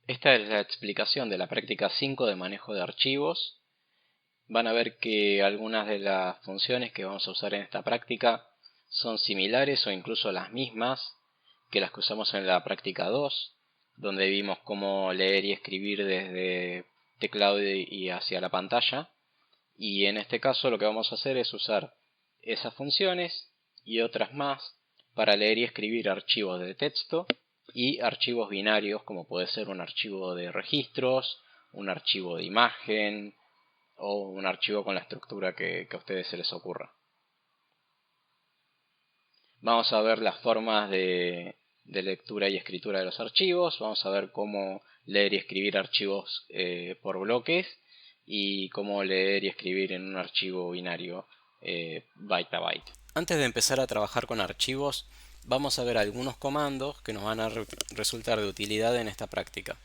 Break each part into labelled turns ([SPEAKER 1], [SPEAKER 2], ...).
[SPEAKER 1] Esta es la explicación de la práctica 5 de manejo de archivos. Van a ver que algunas de las funciones que vamos a usar en esta práctica son similares o incluso las mismas que las que usamos en la práctica 2, donde vimos cómo leer y escribir desde teclado y hacia la pantalla. Y en este caso lo que vamos a hacer es usar esas funciones y otras más para leer y escribir archivos de texto y archivos binarios, como puede ser un archivo de registros, un archivo de imagen o un archivo con la estructura que a ustedes se les ocurra. Vamos a ver las formas de lectura y escritura de los archivos, vamos a ver cómo leer y escribir archivos por bloques y cómo leer y escribir en un archivo binario byte a byte. Antes de empezar a trabajar con archivos, vamos a ver algunos comandos que nos van a resultar de utilidad en esta práctica.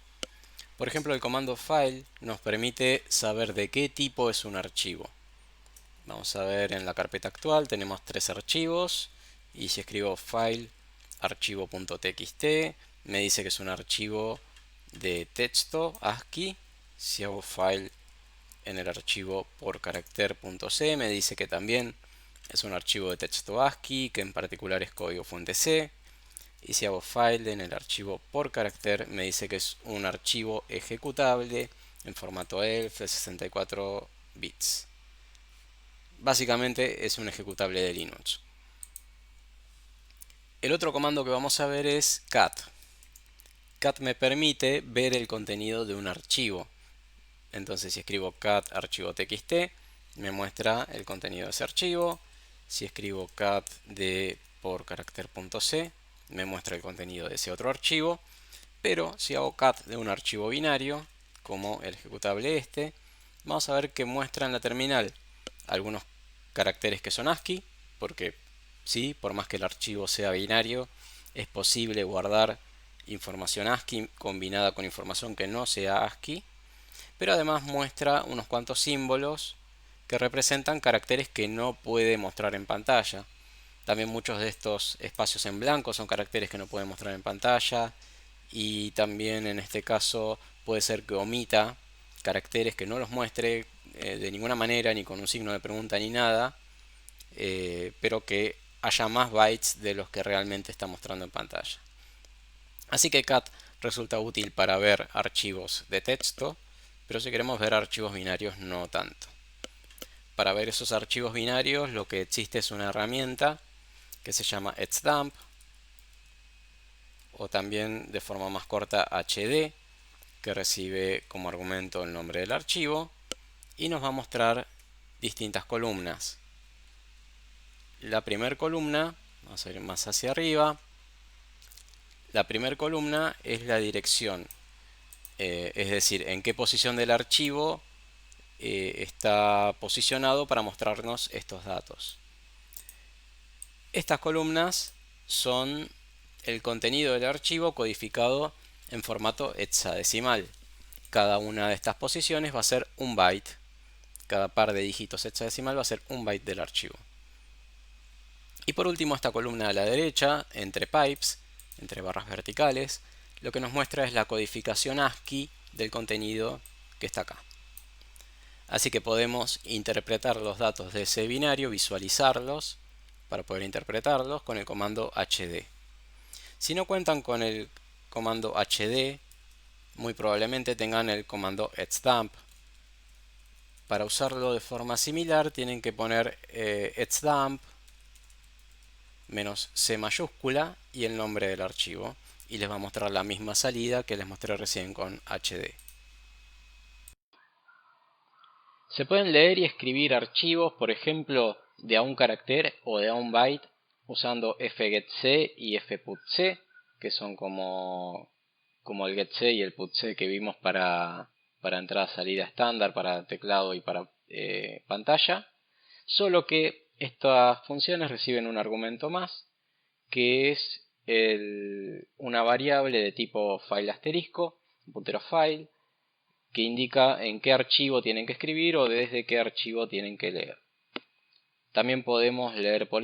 [SPEAKER 1] Por ejemplo, el comando file nos permite saber de qué tipo es un archivo. Vamos a ver en la carpeta actual tenemos 3 archivos y si escribo file archivo.txt me dice que es un archivo de texto ASCII. Si hago file en el archivo por carácter.c me dice que también es un archivo de texto ASCII, que en particular es código fuente C. Y si hago file en el archivo por carácter me dice que es un archivo ejecutable en formato ELF de 64 bits. Básicamente es un ejecutable de Linux. El otro comando que vamos a ver es cat. Cat me permite ver el contenido de un archivo. Entonces si escribo cat archivo.txt me muestra el contenido de ese archivo. Si escribo cat de por carácter.c me muestra el contenido de ese otro archivo. Pero si hago cat de un archivo binario, como el ejecutable este, vamos a ver que muestra en la terminal algunos caracteres que son ASCII, porque sí, por más que el archivo sea binario, es posible guardar información ASCII combinada con información que no sea ASCII, pero además muestra unos cuantos símbolos que representan caracteres que no puede mostrar en pantalla. También muchos de estos espacios en blanco son caracteres que no puede mostrar en pantalla, y también en este caso puede ser que omita caracteres que no los muestre de ninguna manera, ni con un signo de pregunta ni nada, pero que haya más bytes de los que realmente está mostrando en pantalla. Así que cat resulta útil para ver archivos de texto, pero si queremos ver archivos binarios no tanto. Para ver esos archivos binarios lo que existe es una herramienta que se llama xdump, o también de forma más corta hd, que recibe como argumento el nombre del archivo y nos va a mostrar distintas columnas. La primera columna, vamos a ir más hacia arriba, la primera columna es la dirección, es decir, en qué posición del archivo está posicionado para mostrarnos estos datos. Estas columnas son el contenido del archivo codificado en formato hexadecimal. Cada una de estas posiciones va a ser un byte. Cada par de dígitos hexadecimal va a ser un byte del archivo. Y por último, esta columna a la derecha, entre pipes, entre barras verticales, lo que nos muestra es la codificación ASCII del contenido que está acá. Así que podemos interpretar los datos de ese binario, visualizarlos para poder interpretarlos con el comando hd. Si no cuentan con el comando hd, muy probablemente tengan el comando xdump. Para usarlo de forma similar tienen que poner xdump -c mayúscula y el nombre del archivo, y les va a mostrar la misma salida que les mostré recién con hd. Se pueden leer y escribir archivos, por ejemplo, de a un carácter o de a un byte usando fgetc y fputc, que son como el getc y el putc que vimos para entrada-salida estándar, para teclado y para pantalla, solo que estas funciones reciben un argumento más, que es una variable de tipo file asterisco, puntero file, que indica en qué archivo tienen que escribir o desde qué archivo tienen que leer. También podemos leer por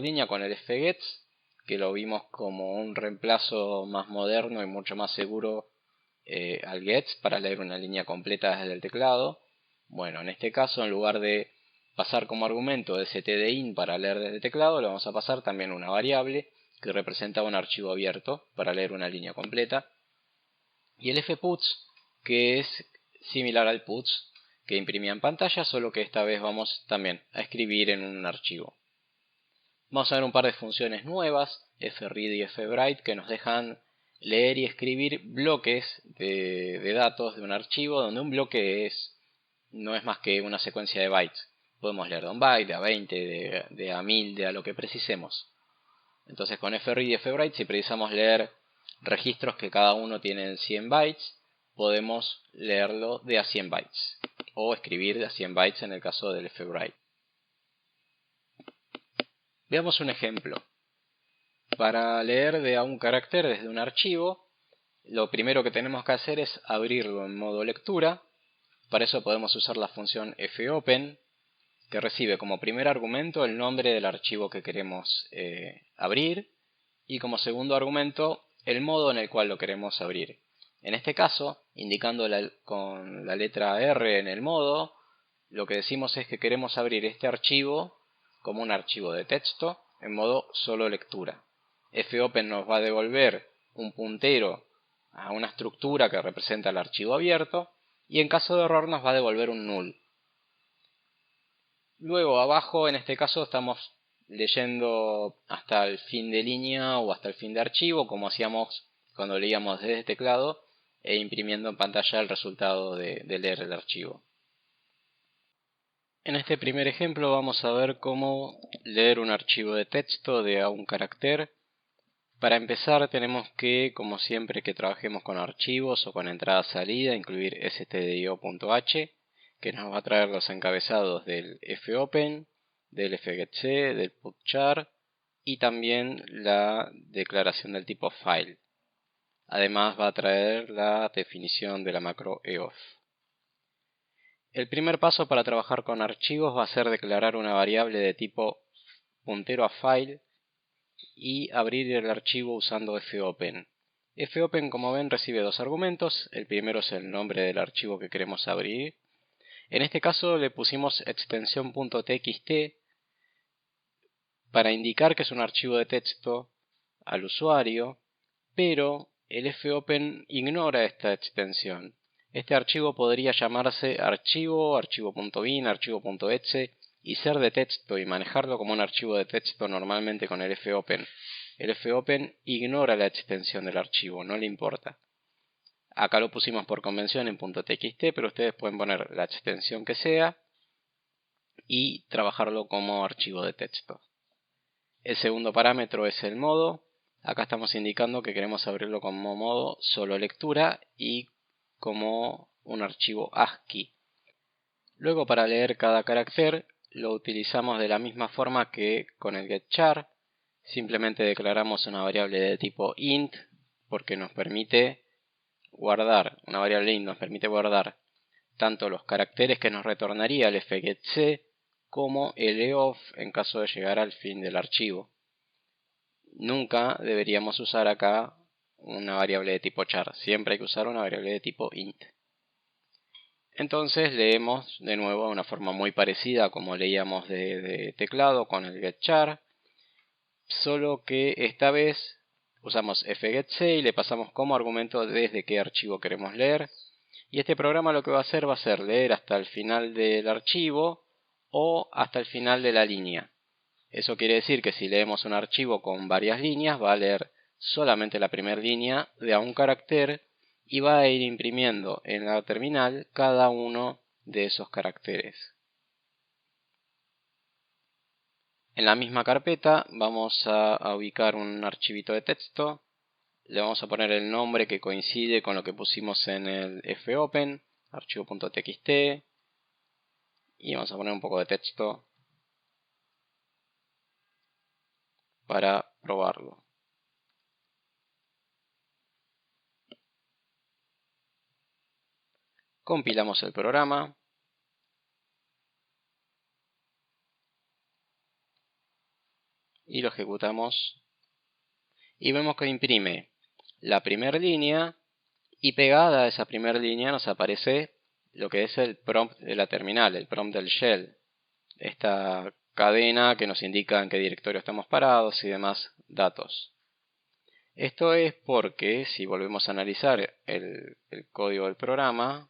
[SPEAKER 1] línea con el fgets, que lo vimos como un reemplazo más moderno y mucho más seguro al gets para leer una línea completa desde el teclado. Bueno, en este caso, en lugar de pasar como argumento stdin para leer desde el teclado, le vamos a pasar también una variable que representa un archivo abierto para leer una línea completa. Y el fputs, que es similar al puts que imprimía en pantalla, solo que esta vez vamos también a escribir en un archivo. Vamos a ver un par de funciones nuevas, fread y fwrite, que nos dejan leer y escribir bloques de datos de un archivo, donde un bloque no es más que una secuencia de bytes. Podemos leer de un byte, de a 20, de a 1000, de a lo que precisemos. Entonces con fread y fwrite, si precisamos leer registros que cada uno tiene 100 bytes, podemos leerlo de a 100 bytes. O escribir de a 100 bytes en el caso del fwrite. Veamos un ejemplo. Para leer de a un carácter desde un archivo, lo primero que tenemos que hacer es abrirlo en modo lectura. Para eso podemos usar la función fopen, que recibe como primer argumento el nombre del archivo que queremos abrir y como segundo argumento el modo en el cual lo queremos abrir. En este caso, indicando con la letra R en el modo, lo que decimos es que queremos abrir este archivo como un archivo de texto en modo solo lectura. Fopen nos va a devolver un puntero a una estructura que representa el archivo abierto y en caso de error nos va a devolver un null. Luego abajo, en este caso, estamos leyendo hasta el fin de línea o hasta el fin de archivo, como hacíamos cuando leíamos desde el teclado, e imprimiendo en pantalla el resultado de leer el archivo. En este primer ejemplo vamos a ver cómo leer un archivo de texto de a un carácter. Para empezar tenemos que, como siempre que trabajemos con archivos o con entrada-salida, incluir stdio.h, que nos va a traer los encabezados del fopen, del fgetc, del putchar y también la declaración del tipo file. Además va a traer la definición de la macro eof. El primer paso para trabajar con archivos va a ser declarar una variable de tipo puntero a file y abrir el archivo usando fopen. Fopen, como ven, recibe dos argumentos. El primero es el nombre del archivo que queremos abrir. En este caso le pusimos extensión .txt para indicar que es un archivo de texto al usuario, pero el fopen ignora esta extensión. Este archivo podría llamarse archivo, archivo.bin, archivo.exe y ser de texto y manejarlo como un archivo de texto normalmente con el fopen. El fopen ignora la extensión del archivo, no le importa. Acá lo pusimos por convención en .txt, pero ustedes pueden poner la extensión que sea y trabajarlo como archivo de texto. El segundo parámetro es el modo. Acá estamos indicando que queremos abrirlo como modo solo lectura y como un archivo ASCII. Luego, para leer cada carácter lo utilizamos de la misma forma que con el getChar. Simplemente declaramos una variable de tipo int porque nos permite guardar, una variable int nos permite guardar tanto los caracteres que nos retornaría el fgetc como el eof en caso de llegar al fin del archivo. Nunca deberíamos usar acá una variable de tipo char, siempre hay que usar una variable de tipo int. Entonces leemos de nuevo de una forma muy parecida como leíamos de teclado con el getChar, solo que esta vez usamos fgetc y le pasamos como argumento desde qué archivo queremos leer. Y este programa lo que va a ser leer hasta el final del archivo o hasta el final de la línea. Eso quiere decir que si leemos un archivo con varias líneas, va a leer solamente la primera línea de a un carácter y va a ir imprimiendo en la terminal cada uno de esos caracteres. En la misma carpeta vamos a ubicar un archivito de texto. Le vamos a poner el nombre que coincide con lo que pusimos en el fopen, archivo.txt, y vamos a poner un poco de texto para probarlo. Compilamos el programa. Y lo ejecutamos. Y vemos que imprime la primera línea Y pegada a esa primera línea nos aparece lo que es el prompt de la terminal, el prompt del shell. Esta cadena que nos indica en qué directorio estamos parados y demás datos. Esto es porque si volvemos a analizar el código del programa,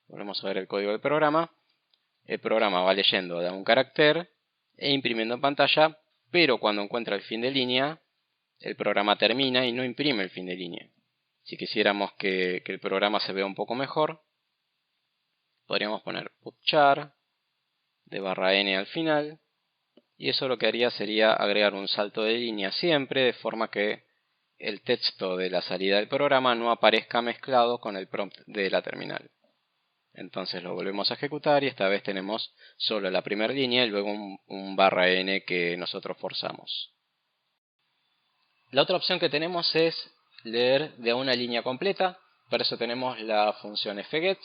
[SPEAKER 1] volvemos a ver el código del programa, el programa va leyendo de un carácter e imprimiendo en pantalla, pero cuando encuentra el fin de línea, el programa termina y no imprime el fin de línea. Si quisiéramos que el programa se vea un poco mejor, podríamos poner putchar de /n al final, y eso lo que haría sería agregar un salto de línea siempre, de forma que el texto de la salida del programa no aparezca mezclado con el prompt de la terminal. Entonces lo volvemos a ejecutar y esta vez tenemos solo la primera línea y luego un /n que nosotros forzamos. La otra opción que tenemos es leer de una línea completa. Para eso tenemos la función fgets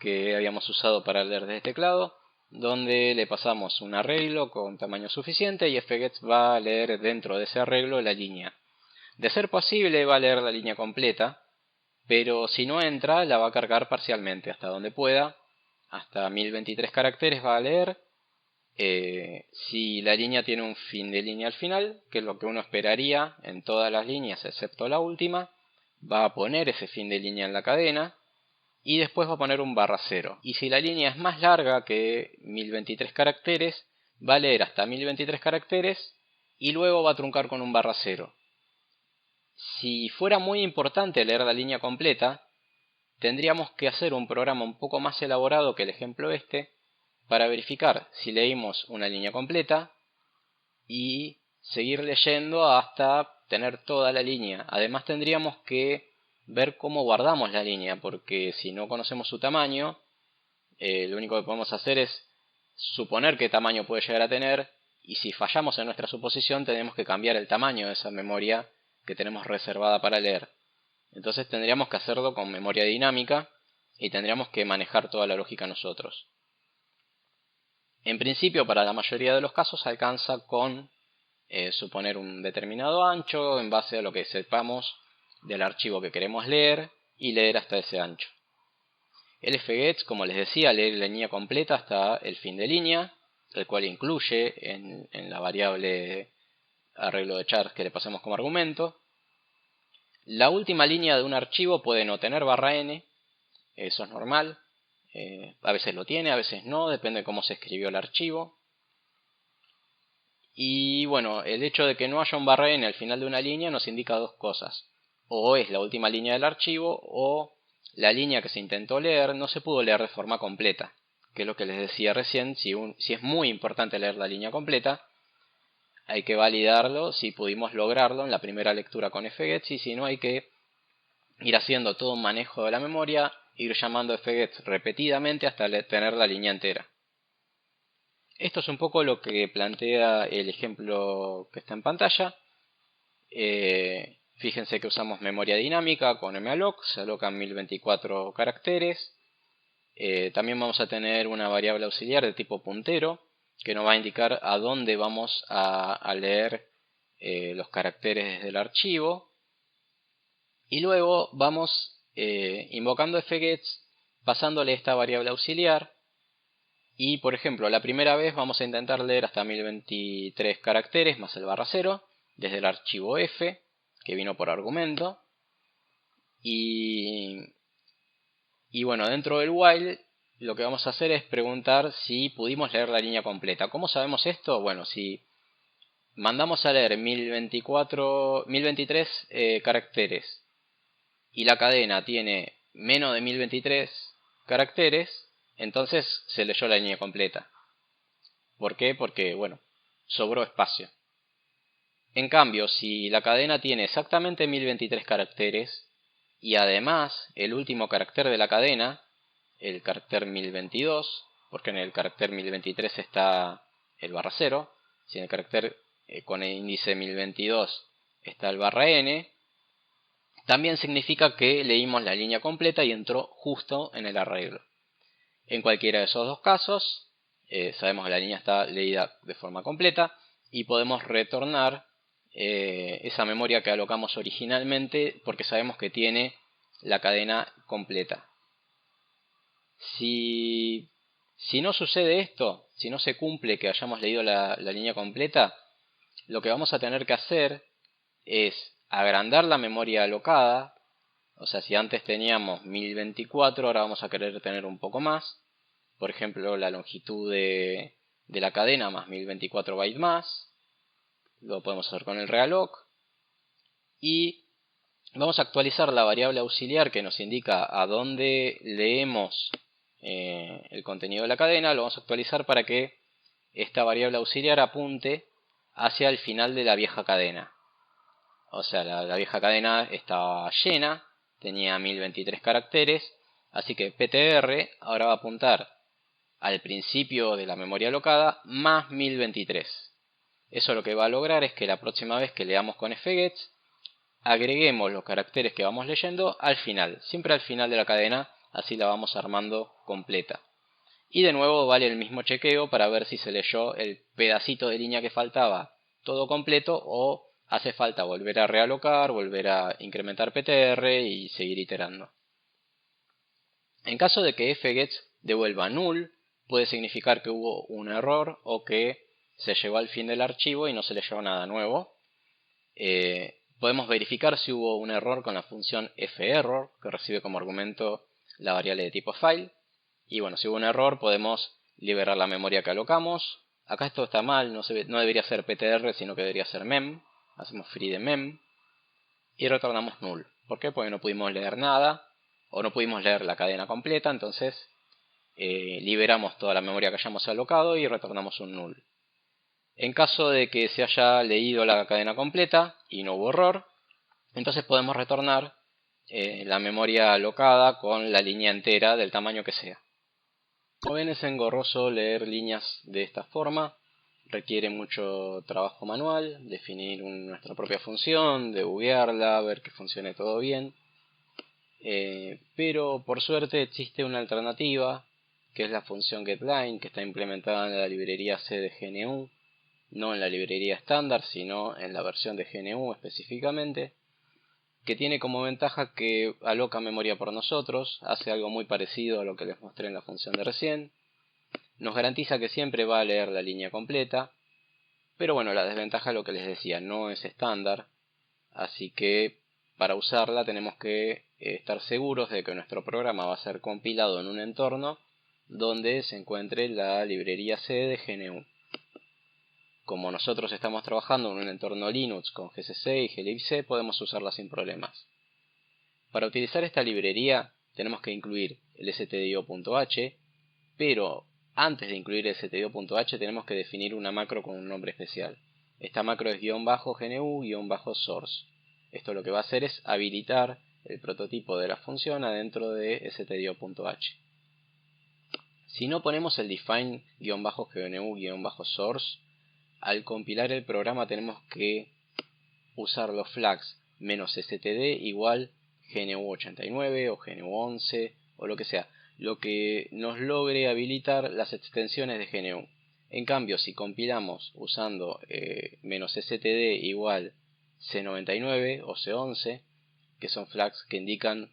[SPEAKER 1] que habíamos usado para leer desde teclado, donde le pasamos un arreglo con tamaño suficiente y fgets va a leer dentro de ese arreglo la línea. De ser posible va a leer la línea completa, pero si no entra la va a cargar parcialmente hasta donde pueda. Hasta 1023 caracteres va a leer. Si la línea tiene un fin de línea al final, que es lo que uno esperaría en todas las líneas excepto la última, va a poner ese fin de línea en la cadena y después va a poner un /0. Y si la línea es más larga que 1023 caracteres, va a leer hasta 1023 caracteres y luego va a truncar con un /0. Si fuera muy importante leer la línea completa, tendríamos que hacer un programa un poco más elaborado que el ejemplo este, para verificar si leímos una línea completa y seguir leyendo hasta tener toda la línea. Además tendríamos que ver cómo guardamos la línea, porque si no conocemos su tamaño, lo único que podemos hacer es suponer qué tamaño puede llegar a tener, y si fallamos en nuestra suposición tenemos que cambiar el tamaño de esa memoria que tenemos reservada para leer. Entonces tendríamos que hacerlo con memoria dinámica y tendríamos que manejar toda la lógica nosotros. En principio, para la mayoría de los casos alcanza con suponer un determinado ancho en base a lo que sepamos del archivo que queremos leer y leer hasta ese ancho. El fgets, como les decía, lee la línea completa hasta el fin de línea, el cual incluye en la variable arreglo de chars que le pasemos como argumento. La última línea de un archivo puede no tener /n, eso es normal. A veces lo tiene, a veces no, depende de cómo se escribió el archivo. Y bueno, el hecho de que no haya un /n al final de una línea nos indica dos cosas. O es la última línea del archivo, o la línea que se intentó leer no se pudo leer de forma completa. Que es lo que les decía recién, si es muy importante leer la línea completa, hay que validarlo si pudimos lograrlo en la primera lectura con fgets, y si no hay que ir haciendo todo un manejo de la memoria, ir llamando fgets repetidamente hasta tener la línea entera. Esto es un poco lo que plantea el ejemplo que está en pantalla. Fíjense que usamos memoria dinámica con malloc, se alocan 1024 caracteres. También vamos a tener una variable auxiliar de tipo puntero, que nos va a indicar a dónde vamos a leer los caracteres desde el archivo. Y luego vamos invocando fgets, pasándole esta variable auxiliar. Y por ejemplo, la primera vez vamos a intentar leer hasta 1023 caracteres más el /0 desde el archivo f, que vino por argumento. Y bueno, dentro del while lo que vamos a hacer es preguntar si pudimos leer la línea completa. ¿Cómo sabemos esto? Bueno, si mandamos a leer 1023 caracteres y la cadena tiene menos de 1023 caracteres, entonces se leyó la línea completa. ¿Por qué? Porque, bueno, sobró espacio. En cambio, si la cadena tiene exactamente 1023 caracteres y además el último carácter de la cadena, el carácter 1022, porque en el carácter 1023 está el /0, si en el carácter con el índice 1022 está el /n, también significa que leímos la línea completa y entró justo en el arreglo. En cualquiera de esos dos casos, sabemos que la línea está leída de forma completa y podemos retornar esa memoria que alocamos originalmente porque sabemos que tiene la cadena completa. Si no sucede esto, si no se cumple que hayamos leído la línea completa, lo que vamos a tener que hacer es agrandar la memoria alocada. O sea, si antes teníamos 1024, ahora vamos a querer tener un poco más. Por ejemplo, la longitud de la cadena más 1024 bytes más. Lo podemos hacer con el realloc. Y vamos a actualizar la variable auxiliar que nos indica a dónde leemos el contenido de la cadena. Lo vamos a actualizar para que esta variable auxiliar apunte hacia el final de la vieja cadena. O sea, la vieja cadena estaba llena, tenía 1023 caracteres, así que PTR ahora va a apuntar al principio de la memoria alocada más 1023. Eso lo que va a lograr es que la próxima vez que leamos con fgets, agreguemos los caracteres que vamos leyendo al final, siempre al final de la cadena, así la vamos armando completa. Y de nuevo vale el mismo chequeo para ver si se leyó el pedacito de línea que faltaba todo completo o hace falta volver a realocar, volver a incrementar PTR y seguir iterando. En caso de que fgets devuelva null, puede significar que hubo un error o que se llegó al fin del archivo y no se leyó nada nuevo. Podemos verificar si hubo un error con la función ferror, que recibe como argumento la variable de tipo file. Y bueno, si hubo un error podemos liberar la memoria que alocamos. Acá esto está mal, no debería ser ptr, sino que debería ser mem. Hacemos free de mem y retornamos null. ¿Por qué? Porque no pudimos leer nada o no pudimos leer la cadena completa, entonces liberamos toda la memoria que hayamos alocado y retornamos un null. En caso de que se haya leído la cadena completa y no hubo error, entonces podemos retornar la memoria alocada con la línea entera del tamaño que sea. Como ven, es engorroso leer líneas de esta forma, requiere mucho trabajo manual, definir nuestra propia función, debuguearla, ver que funcione todo bien. Pero por suerte existe una alternativa, que es la función getLine, que está implementada en la librería C de GNU, no en la librería estándar, sino en la versión de GNU específicamente, que tiene como ventaja que aloca memoria por nosotros, hace algo muy parecido a lo que les mostré en la función de recién, nos garantiza que siempre va a leer la línea completa, pero bueno, la desventaja es lo que les decía, no es estándar, así que para usarla tenemos que estar seguros de que nuestro programa va a ser compilado en un entorno donde se encuentre la librería C de GNU. Como nosotros estamos trabajando en un entorno Linux con GCC y glibc, podemos usarla sin problemas. Para utilizar esta librería tenemos que incluir el stdio.h, pero antes de incluir el stdio.h tenemos que definir una macro con un nombre especial. Esta macro es -gnu-source. Esto lo que va a hacer es habilitar el prototipo de la función adentro de stdio.h. Si no ponemos el define-gnu-source, al compilar el programa tenemos que usar los flags "-std igual GNU89 o GNU11 o lo que sea, lo que nos logre habilitar las extensiones de GNU. En cambio, si compilamos usando "-std igual C99 o C11, que son flags que indican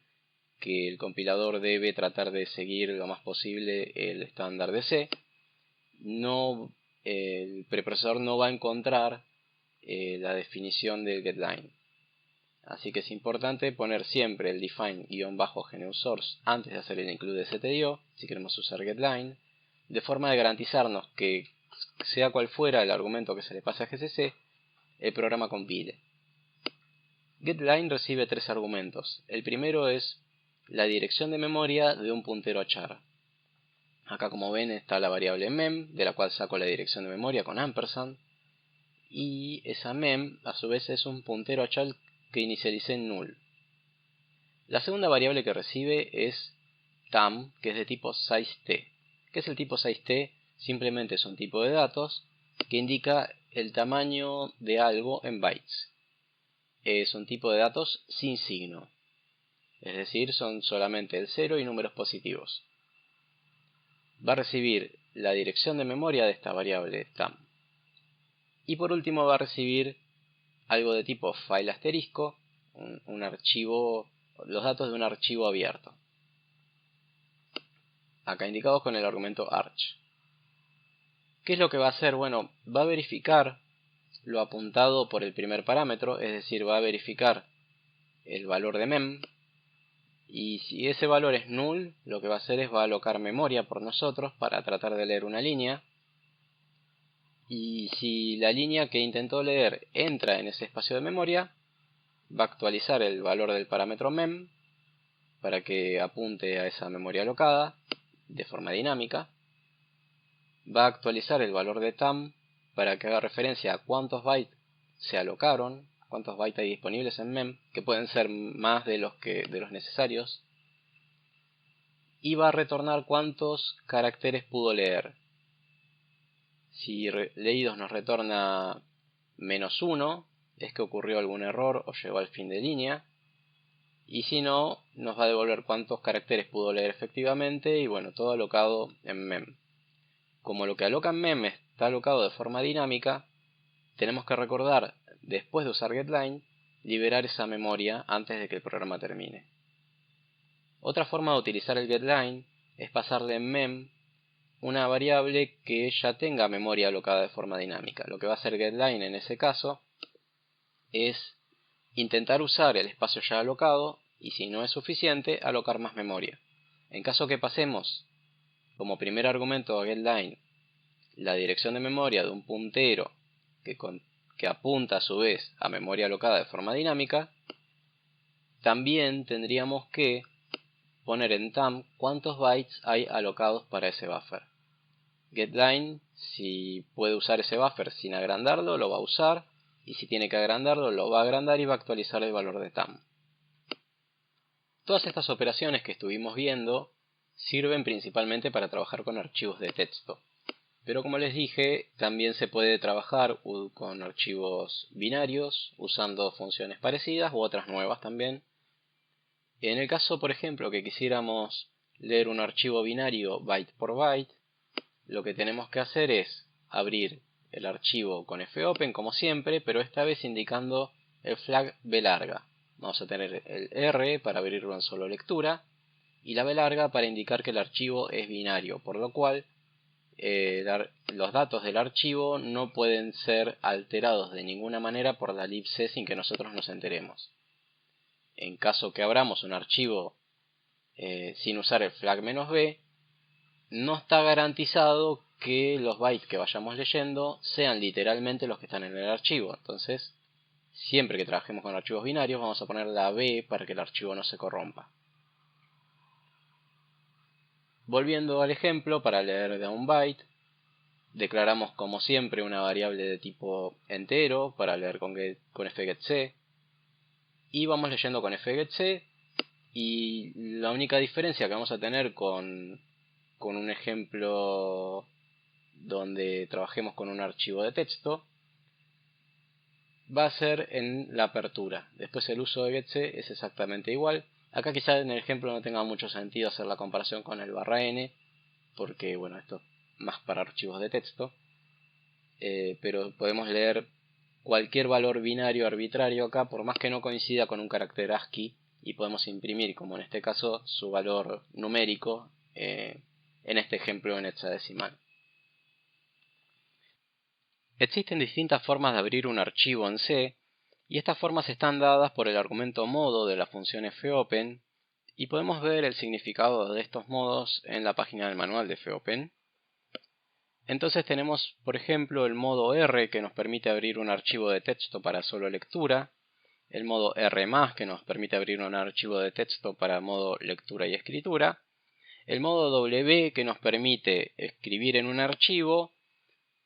[SPEAKER 1] que el compilador debe tratar de seguir lo más posible el estándar de C, el preprocesador no va a encontrar la definición del getLine. Así que es importante poner siempre el define-gnu-source antes de hacer el include de stdio, si queremos usar getLine, de forma de garantizarnos que, sea cual fuera el argumento que se le pase a GCC, el programa compile. GetLine recibe tres argumentos. El primero es la dirección de memoria de un puntero a char. Acá, como ven, está la variable mem, de la cual saco la dirección de memoria con ampersand, y esa mem a su vez es un puntero a char que inicialicé en null. La segunda variable que recibe es tam, que es de tipo sizeT. ¿Qué es el tipo sizeT? Simplemente es un tipo de datos que indica el tamaño de algo en bytes. Es un tipo de datos sin signo, es decir, son solamente el 0 y números positivos. Va a recibir la dirección de memoria de esta variable tam. Y por último va a recibir algo de tipo file asterisco, un archivo, los datos de un archivo abierto. Acá indicados con el argumento arch. ¿Qué es lo que va a hacer? Bueno, va a verificar lo apuntado por el primer parámetro, es decir, va a verificar el valor de mem, y si ese valor es null, lo que va a hacer es va a alocar memoria por nosotros para tratar de leer una línea, y si la línea que intentó leer entra en ese espacio de memoria, va a actualizar el valor del parámetro mem para que apunte a esa memoria alocada de forma dinámica. Va a actualizar el valor de tam para que haga referencia a cuántos bytes se alocaron, cuántos bytes hay disponibles en mem, que pueden ser más de los necesarios. Y va a retornar cuántos caracteres pudo leer. Si leídos nos retorna -1, es que ocurrió algún error o llegó al fin de línea. Y si no, nos va a devolver cuántos caracteres pudo leer efectivamente, y bueno, todo alocado en mem. Como lo que aloca en mem está alocado de forma dinámica, tenemos que recordar, después de usar getLine, liberar esa memoria antes de que el programa termine. Otra forma de utilizar el getLine es pasarle en mem una variable que ya tenga memoria alocada de forma dinámica. Lo que va a hacer getLine en ese caso es intentar usar el espacio ya alocado, y si no es suficiente, alocar más memoria. En caso que pasemos como primer argumento a getLine la dirección de memoria de un puntero que apunta a su vez a memoria alocada de forma dinámica, también tendríamos que poner en tam cuántos bytes hay alocados para ese buffer. getLine, si puede usar ese buffer sin agrandarlo, lo va a usar, y si tiene que agrandarlo, lo va a agrandar y va a actualizar el valor de tam. Todas estas operaciones que estuvimos viendo sirven principalmente para trabajar con archivos de texto. Pero como les dije, también se puede trabajar con archivos binarios usando funciones parecidas u otras nuevas también. En el caso, por ejemplo, que quisiéramos leer un archivo binario byte por byte, lo que tenemos que hacer es abrir el archivo con fopen como siempre, pero esta vez indicando el flag b larga. Vamos a tener el R para abrirlo en solo lectura y la b larga para indicar que el archivo es binario, por lo cual los datos del archivo no pueden ser alterados de ninguna manera por la libc sin que nosotros nos enteremos. En caso que abramos un archivo sin usar el flag "-b", no está garantizado que los bytes que vayamos leyendo sean literalmente los que están en el archivo. Entonces, siempre que trabajemos con archivos binarios, vamos a poner la B para que el archivo no se corrompa. Volviendo al ejemplo, para leer de un byte, declaramos como siempre una variable de tipo entero para leer con fgetC, y vamos leyendo con fgetC, y la única diferencia que vamos a tener con un ejemplo donde trabajemos con un archivo de texto va a ser en la apertura. Después el uso de getC es exactamente igual. Acá quizá en el ejemplo no tenga mucho sentido hacer la comparación con el /n, porque bueno, esto es más para archivos de texto, pero podemos leer cualquier valor binario arbitrario acá, por más que no coincida con un carácter ASCII, y podemos imprimir, como en este caso, su valor numérico, en este ejemplo en hexadecimal. Existen distintas formas de abrir un archivo en C, y estas formas están dadas por el argumento modo de la función fopen, y podemos ver el significado de estos modos en la página del manual de fopen. Entonces tenemos, por ejemplo, el modo R, que nos permite abrir un archivo de texto para solo lectura, el modo R+, que nos permite abrir un archivo de texto para modo lectura y escritura, el modo W, que nos permite escribir en un archivo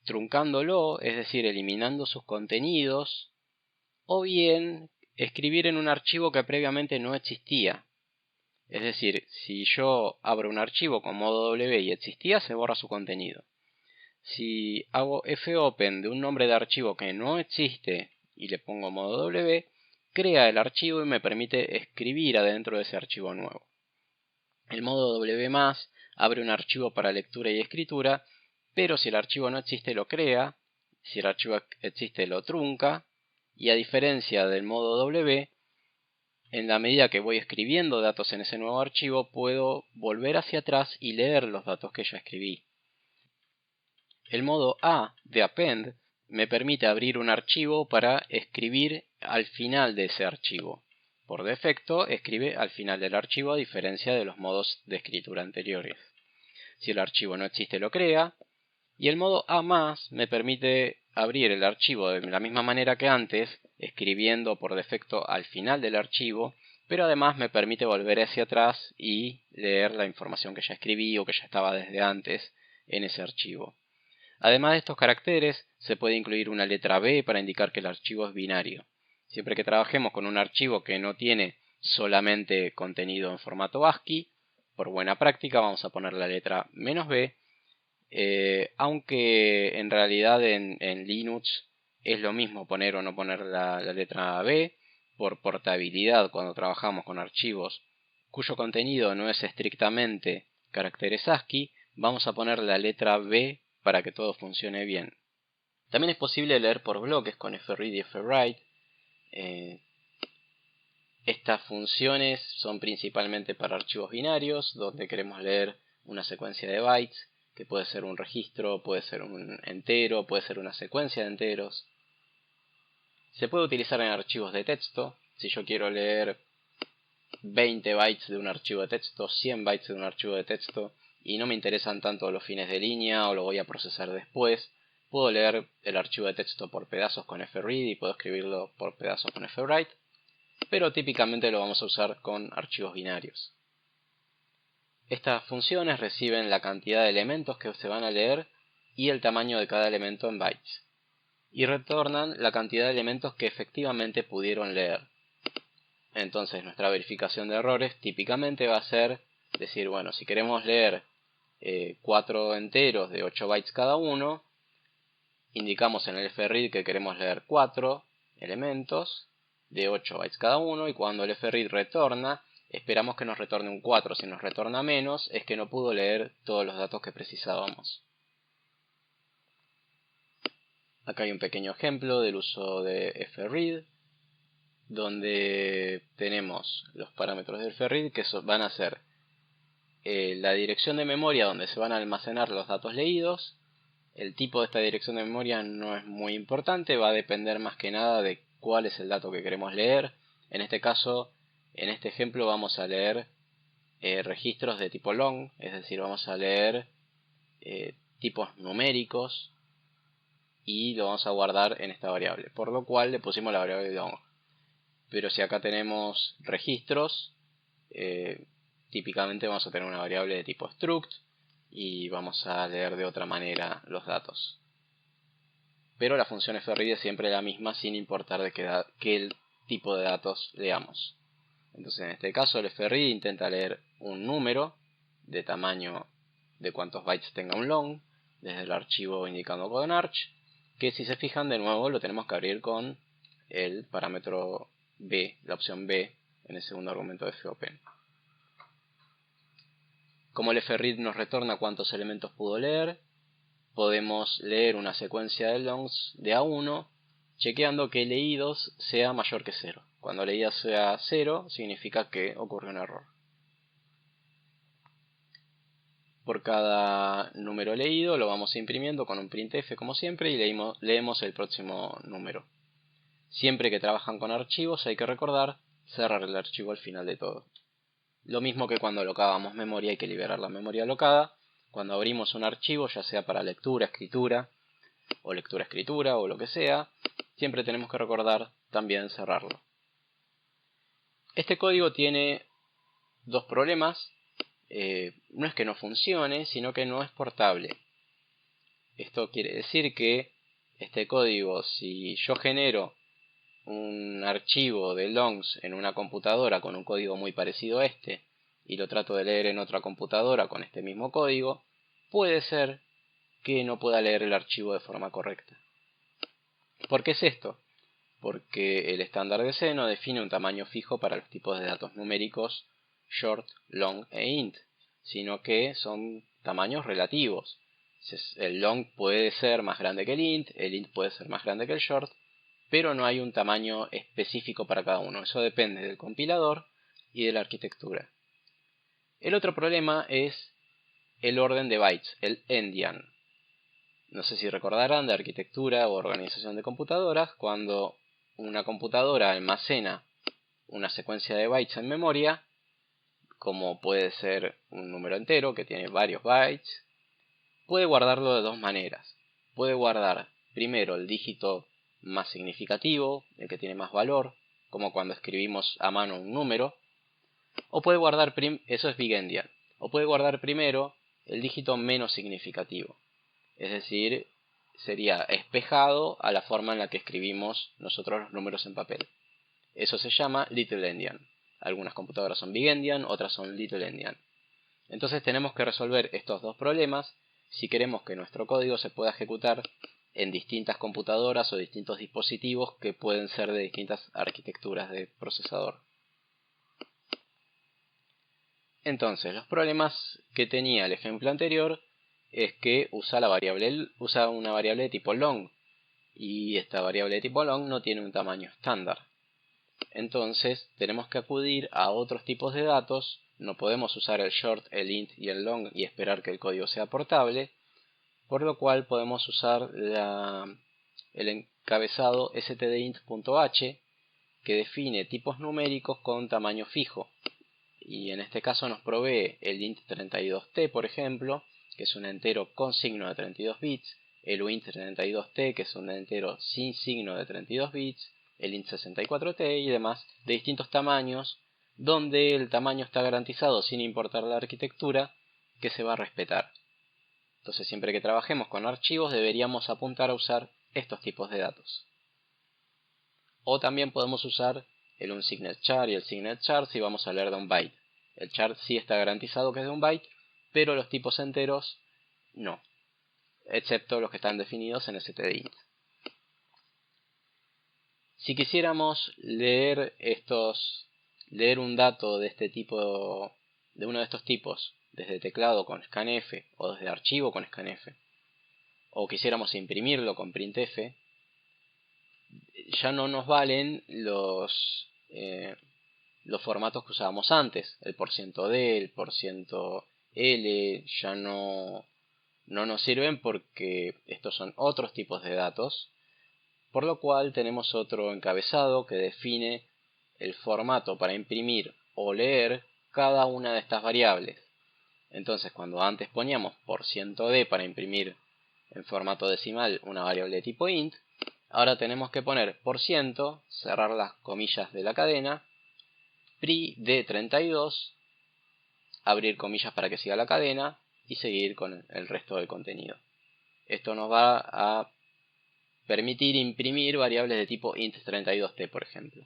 [SPEAKER 1] truncándolo, es decir, eliminando sus contenidos, o bien escribir en un archivo que previamente no existía. Es decir, si yo abro un archivo con modo W y existía, se borra su contenido. Si hago fopen de un nombre de archivo que no existe y le pongo modo W, crea el archivo y me permite escribir adentro de ese archivo nuevo. El modo W+, abre un archivo para lectura y escritura, pero si el archivo no existe lo crea, si el archivo existe lo trunca, Y a diferencia del modo W, en la medida que voy escribiendo datos en ese nuevo archivo, puedo volver hacia atrás y leer los datos que ya escribí. El modo A de Append me permite abrir un archivo para escribir al final de ese archivo. Por defecto, escribe al final del archivo a diferencia de los modos de escritura anteriores. Si el archivo no existe, lo crea. Y el modo A+, me permite abrir el archivo de la misma manera que antes, escribiendo por defecto al final del archivo, pero además me permite volver hacia atrás y leer la información que ya escribí o que ya estaba desde antes en ese archivo. Además de estos caracteres, se puede incluir una letra B para indicar que el archivo es binario. Siempre que trabajemos con un archivo que no tiene solamente contenido en formato ASCII, por buena práctica vamos a poner la letra "-b", aunque en realidad en Linux es lo mismo poner o no poner la letra B. Por portabilidad, cuando trabajamos con archivos cuyo contenido no es estrictamente caracteres ASCII, vamos a poner la letra B para que todo funcione bien. También es posible leer por bloques con fread y frwrite. Estas funciones son principalmente para archivos binarios, donde queremos leer una secuencia de bytes, que puede ser un registro, puede ser un entero, puede ser una secuencia de enteros. Se puede utilizar en archivos de texto. Si yo quiero leer 20 bytes de un archivo de texto, 100 bytes de un archivo de texto, y no me interesan tanto los fines de línea o lo voy a procesar después, puedo leer el archivo de texto por pedazos con fread y puedo escribirlo por pedazos con frwrite, pero típicamente lo vamos a usar con archivos binarios. Estas funciones reciben la cantidad de elementos que se van a leer y el tamaño de cada elemento en bytes, y retornan la cantidad de elementos que efectivamente pudieron leer. Entonces nuestra verificación de errores típicamente va a ser decir, bueno, si queremos leer 4 enteros de 8 bytes cada uno, indicamos en el fread que queremos leer 4 elementos de 8 bytes cada uno, y cuando el fread retorna, esperamos que nos retorne un 4. Si nos retorna menos, es que no pudo leer todos los datos que precisábamos. Acá hay un pequeño ejemplo del uso de fread, donde tenemos los parámetros del fread que van a ser la dirección de memoria donde se van a almacenar los datos leídos. El tipo de esta dirección de memoria no es muy importante, va a depender más que nada de cuál es el dato que queremos leer. En este caso, en este ejemplo vamos a leer registros de tipo long, es decir, vamos a leer tipos numéricos y lo vamos a guardar en esta variable, por lo cual le pusimos la variable long. Pero si acá tenemos registros, típicamente vamos a tener una variable de tipo struct y vamos a leer de otra manera los datos. Pero la función fread es siempre la misma sin importar de qué tipo de datos leamos. Entonces en este caso el fread intenta leer un número de tamaño de cuántos bytes tenga un long desde el archivo indicado con arch, que si se fijan de nuevo lo tenemos que abrir con el parámetro B, la opción B en el segundo argumento de fopen. Como el fread nos retorna cuántos elementos pudo leer, podemos leer una secuencia de longs de A1 chequeando que leídos sea mayor que 0. Cuando leídos sea 0 significa que ocurrió un error. Por cada número leído lo vamos imprimiendo con un printf como siempre y leemos el próximo número. Siempre que trabajan con archivos hay que recordar cerrar el archivo al final de todo. Lo mismo que cuando alocábamos memoria, hay que liberar la memoria alocada. Cuando abrimos un archivo, ya sea para lectura, escritura o lectura-escritura o lo que sea, siempre tenemos que recordar también cerrarlo. Este código tiene dos problemas. No es que no funcione, sino que no es portable. Esto quiere decir que este código, si yo genero un archivo de longs en una computadora con un código muy parecido a este y lo trato de leer en otra computadora con este mismo código, puede ser que no pueda leer el archivo de forma correcta. ¿Por qué es esto? Porque el estándar de C no define un tamaño fijo para los tipos de datos numéricos short, long e int, sino que son tamaños relativos. El long puede ser más grande que el int puede ser más grande que el short, pero no hay un tamaño específico para cada uno. Eso depende del compilador y de la arquitectura. El otro problema es el orden de bytes, el endian. No sé si recordarán de arquitectura o organización de computadoras, cuando una computadora almacena una secuencia de bytes en memoria, como puede ser un número entero que tiene varios bytes, puede guardarlo de dos maneras. Puede guardar primero el dígito más significativo, el que tiene más valor, como cuando escribimos a mano un número, o puede guardar, eso es big endian, o puede guardar primero el dígito menos significativo. Es decir, sería espejado a la forma en la que escribimos nosotros los números en papel. Eso se llama little endian. Algunas computadoras son big endian, otras son little endian. Entonces tenemos que resolver estos dos problemas si queremos que nuestro código se pueda ejecutar en distintas computadoras o distintos dispositivos que pueden ser de distintas arquitecturas de procesador. Entonces, los problemas que tenía el ejemplo anterior es que usa una variable de tipo long, y esta variable de tipo long no tiene un tamaño estándar. Entonces tenemos que acudir a otros tipos de datos. No podemos usar el short, el int y el long y esperar que el código sea portable, por lo cual podemos usar el encabezado stdint.h, que define tipos numéricos con tamaño fijo. Y en este caso nos provee el int 32t, por ejemplo, que es un entero con signo de 32 bits, el uint 32t, que es un entero sin signo de 32 bits, el int 64t y demás de distintos tamaños, donde el tamaño está garantizado sin importar la arquitectura, que se va a respetar. Entonces, siempre que trabajemos con archivos deberíamos apuntar a usar estos tipos de datos. O también podemos usar el unsigned char y el signed char si vamos a leer de un byte. El char sí está garantizado que es de un byte, pero los tipos enteros no, excepto los que están definidos en stdint. Si quisiéramos leer un dato de este tipo, de uno de estos tipos, desde teclado con scanf o desde archivo con scanf, o quisiéramos imprimirlo con printf, ya no nos valen los formatos que usábamos antes. El %d, el %l, ya no nos sirven porque estos son otros tipos de datos, por lo cual tenemos otro encabezado que define el formato para imprimir o leer cada una de estas variables. Entonces, cuando antes poníamos %d para imprimir en formato decimal una variable de tipo int, ahora tenemos que poner %, cerrar las comillas de la cadena, pri de 32, abrir comillas para que siga la cadena y seguir con el resto del contenido. Esto nos va a permitir imprimir variables de tipo int32t, por ejemplo.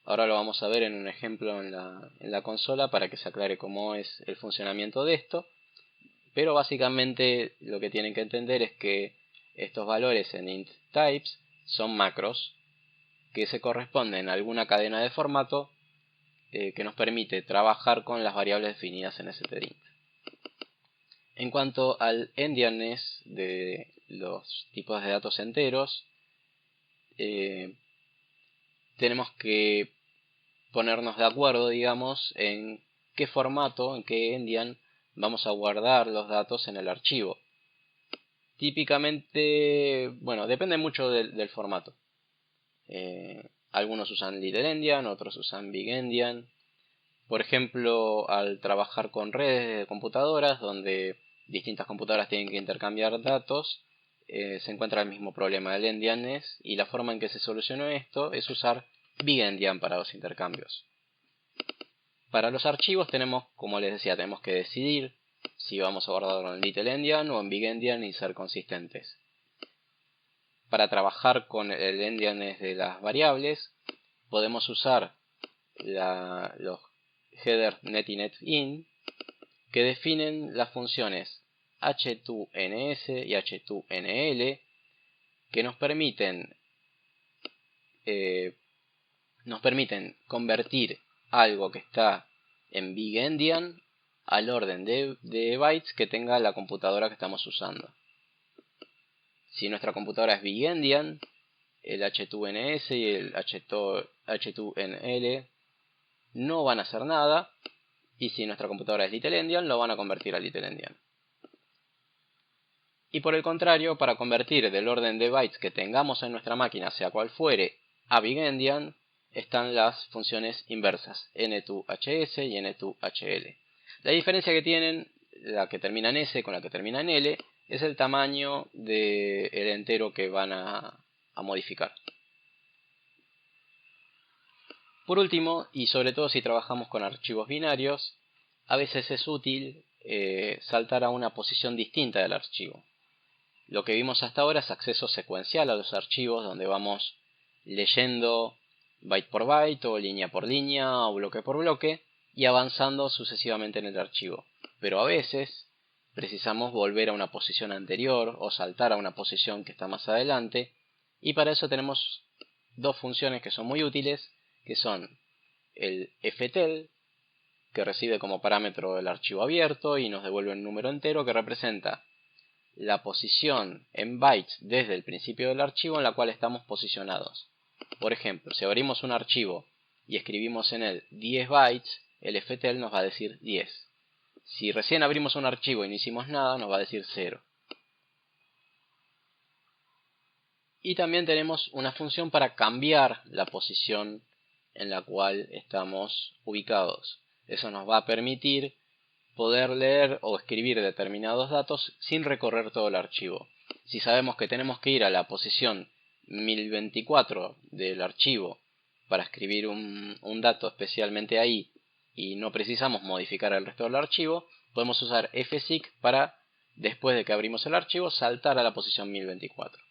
[SPEAKER 1] Ahora lo vamos a ver en un ejemplo en la consola para que se aclare cómo es el funcionamiento de esto. Pero básicamente lo que tienen que entender es que estos valores en int types son macros que se corresponden a alguna cadena de formato que nos permite trabajar con las variables definidas en stdint. En cuanto al endianness de los tipos de datos enteros, tenemos que ponernos de acuerdo, digamos, en qué formato, en qué endian vamos a guardar los datos en el archivo. Típicamente, bueno, depende mucho del formato. Algunos usan little endian, otros usan big endian. Por ejemplo, al trabajar con redes de computadoras, donde distintas computadoras tienen que intercambiar datos, se encuentra el mismo problema del endianness, y la forma en que se solucionó esto es usar big endian para los intercambios. Para los archivos tenemos, como les decía, tenemos que decidir si vamos a guardarlo en little endian o en big endian y ser consistentes. Para trabajar con el endianness de las variables, podemos usar los header net y netin, que definen las funciones h2ns y h2nl, que nos permiten convertir algo que está en big endian al orden de bytes que tenga la computadora que estamos usando. Si nuestra computadora es big endian, el H2NS y el H2NL no van a hacer nada, y si nuestra computadora es Little Endian, lo van a convertir a Little Endian. Y por el contrario, para convertir del orden de bytes que tengamos en nuestra máquina, sea cual fuere, a Big Endian, están las funciones inversas, N2HS y N2HL. La diferencia que tienen, la que termina en S con la que termina en L, es el tamaño del entero que van a modificar. Por último, y sobre todo si trabajamos con archivos binarios, a veces es útil saltar a una posición distinta del archivo. Lo que vimos hasta ahora es acceso secuencial a los archivos, donde vamos leyendo byte por byte o línea por línea o bloque por bloque y avanzando sucesivamente en el archivo. Pero a veces precisamos volver a una posición anterior o saltar a una posición que está más adelante, y para eso tenemos dos funciones que son muy útiles, que son el ftel, que recibe como parámetro el archivo abierto y nos devuelve un número entero que representa la posición en bytes desde el principio del archivo en la cual estamos posicionados. Por ejemplo, si abrimos un archivo y escribimos en él 10 bytes, el ftel nos va a decir 10. Si recién abrimos un archivo y no hicimos nada, nos va a decir 0. Y también tenemos una función para cambiar la posición en la cual estamos ubicados. Eso nos va a permitir poder leer o escribir determinados datos sin recorrer todo el archivo. Si sabemos que tenemos que ir a la posición 1024 del archivo para escribir un dato especialmente ahí y no precisamos modificar el resto del archivo, podemos usar fseek para, después de que abrimos el archivo, saltar a la posición 1024.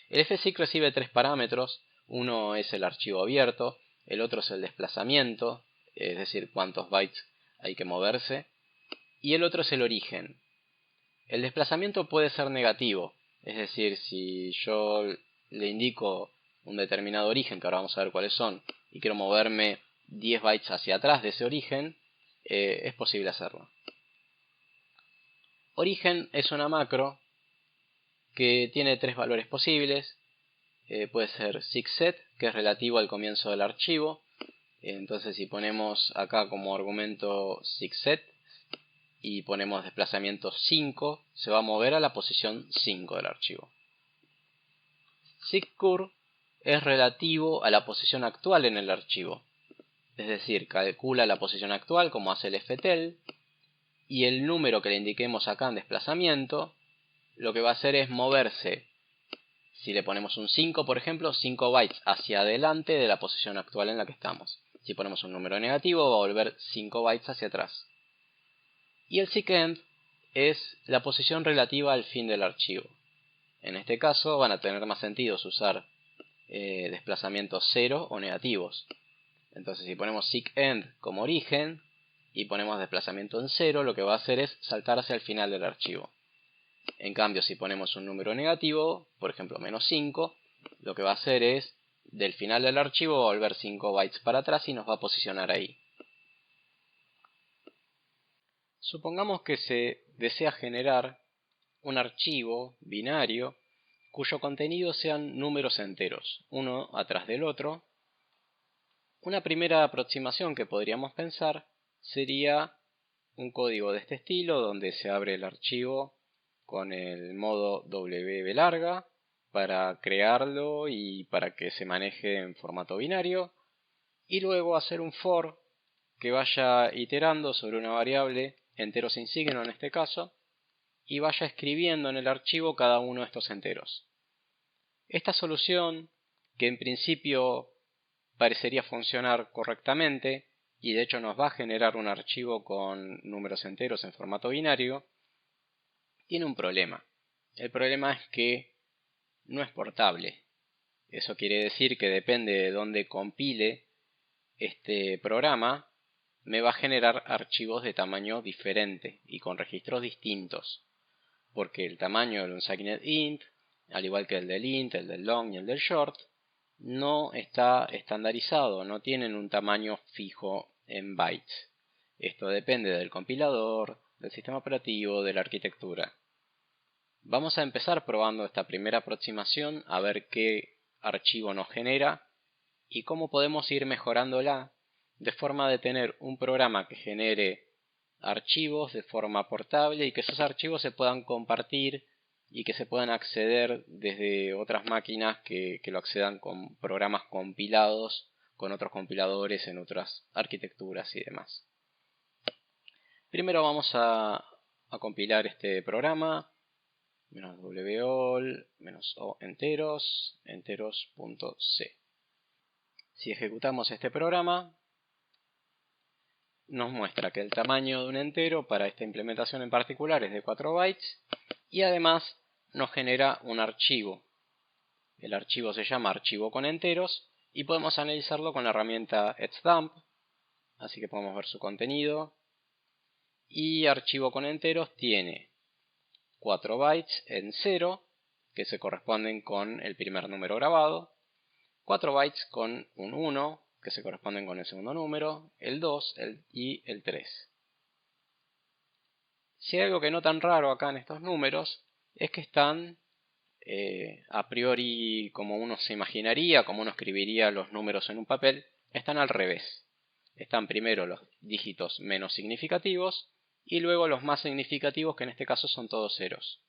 [SPEAKER 1] El fseek recibe tres parámetros. Uno es el archivo abierto, el otro es el desplazamiento, es decir, cuántos bytes hay que moverse, y el otro es el origen. El desplazamiento puede ser negativo, es decir, si yo le indico un determinado origen, que ahora vamos a ver cuáles son, y quiero moverme 10 bytes hacia atrás de ese origen, es posible hacerlo. Origen es una macro que tiene tres valores posibles. Puede ser seekset, que es relativo al comienzo del archivo. Entonces si ponemos acá como argumento seekset y ponemos desplazamiento 5, se va a mover a la posición 5 del archivo. Seekcur es relativo a la posición actual en el archivo. Es decir, calcula la posición actual como hace el ftel, y el número que le indiquemos acá en desplazamiento, lo que va a hacer es moverse, si le ponemos un 5 por ejemplo, 5 bytes hacia adelante de la posición actual en la que estamos. Si ponemos un número negativo, va a volver 5 bytes hacia atrás. Y el seekend es la posición relativa al fin del archivo. En este caso van a tener más sentido usar desplazamientos 0 o negativos. Entonces si ponemos seekend como origen y ponemos desplazamiento en 0, lo que va a hacer es saltar hacia el final del archivo. En cambio, si ponemos un número negativo, por ejemplo menos 5, lo que va a hacer es, del final del archivo, volver 5 bytes para atrás y nos va a posicionar ahí. Supongamos que se desea generar un archivo binario cuyo contenido sean números enteros, uno atrás del otro. Una primera aproximación que podríamos pensar sería un código de este estilo, donde se abre el archivo con el modo WB larga para crearlo y para que se maneje en formato binario, y luego hacer un for que vaya iterando sobre una variable entero sin signo en este caso, y vaya escribiendo en el archivo cada uno de estos enteros. Esta solución, que en principio parecería funcionar correctamente, y de hecho nos va a generar un archivo con números enteros en formato binario, tiene un problema. El problema es que no es portable. Eso quiere decir que depende de dónde compile este programa, me va a generar archivos de tamaño diferente y con registros distintos. Porque el tamaño del unsigned int, al igual que el del int, el del long y el del short, no está estandarizado, no tienen un tamaño fijo en bytes. Esto depende del compilador, del sistema operativo, de la arquitectura. Vamos a empezar probando esta primera aproximación a ver qué archivo nos genera y cómo podemos ir mejorándola de forma de tener un programa que genere archivos de forma portable y que esos archivos se puedan compartir y que se puedan acceder desde otras máquinas que lo accedan con programas compilados con otros compiladores en otras arquitecturas y demás. Primero vamos a compilar este programa. -wall, -o enteros, enteros.c. Si ejecutamos este programa, nos muestra que el tamaño de un entero para esta implementación en particular es de 4 bytes y además nos genera un archivo. El archivo se llama archivo con enteros y podemos analizarlo con la herramienta etcdump, así que podemos ver su contenido. Y archivo con enteros tiene 4 bytes en 0, que se corresponden con el primer número grabado, 4 bytes con un 1, que se corresponden con el segundo número, el 2 y el 3. Si hay algo que no tan raro acá en estos números, es que están a priori como uno se imaginaría, como uno escribiría los números en un papel, están al revés. Están primero los dígitos menos significativos y luego los más significativos, que en este caso son todos ceros.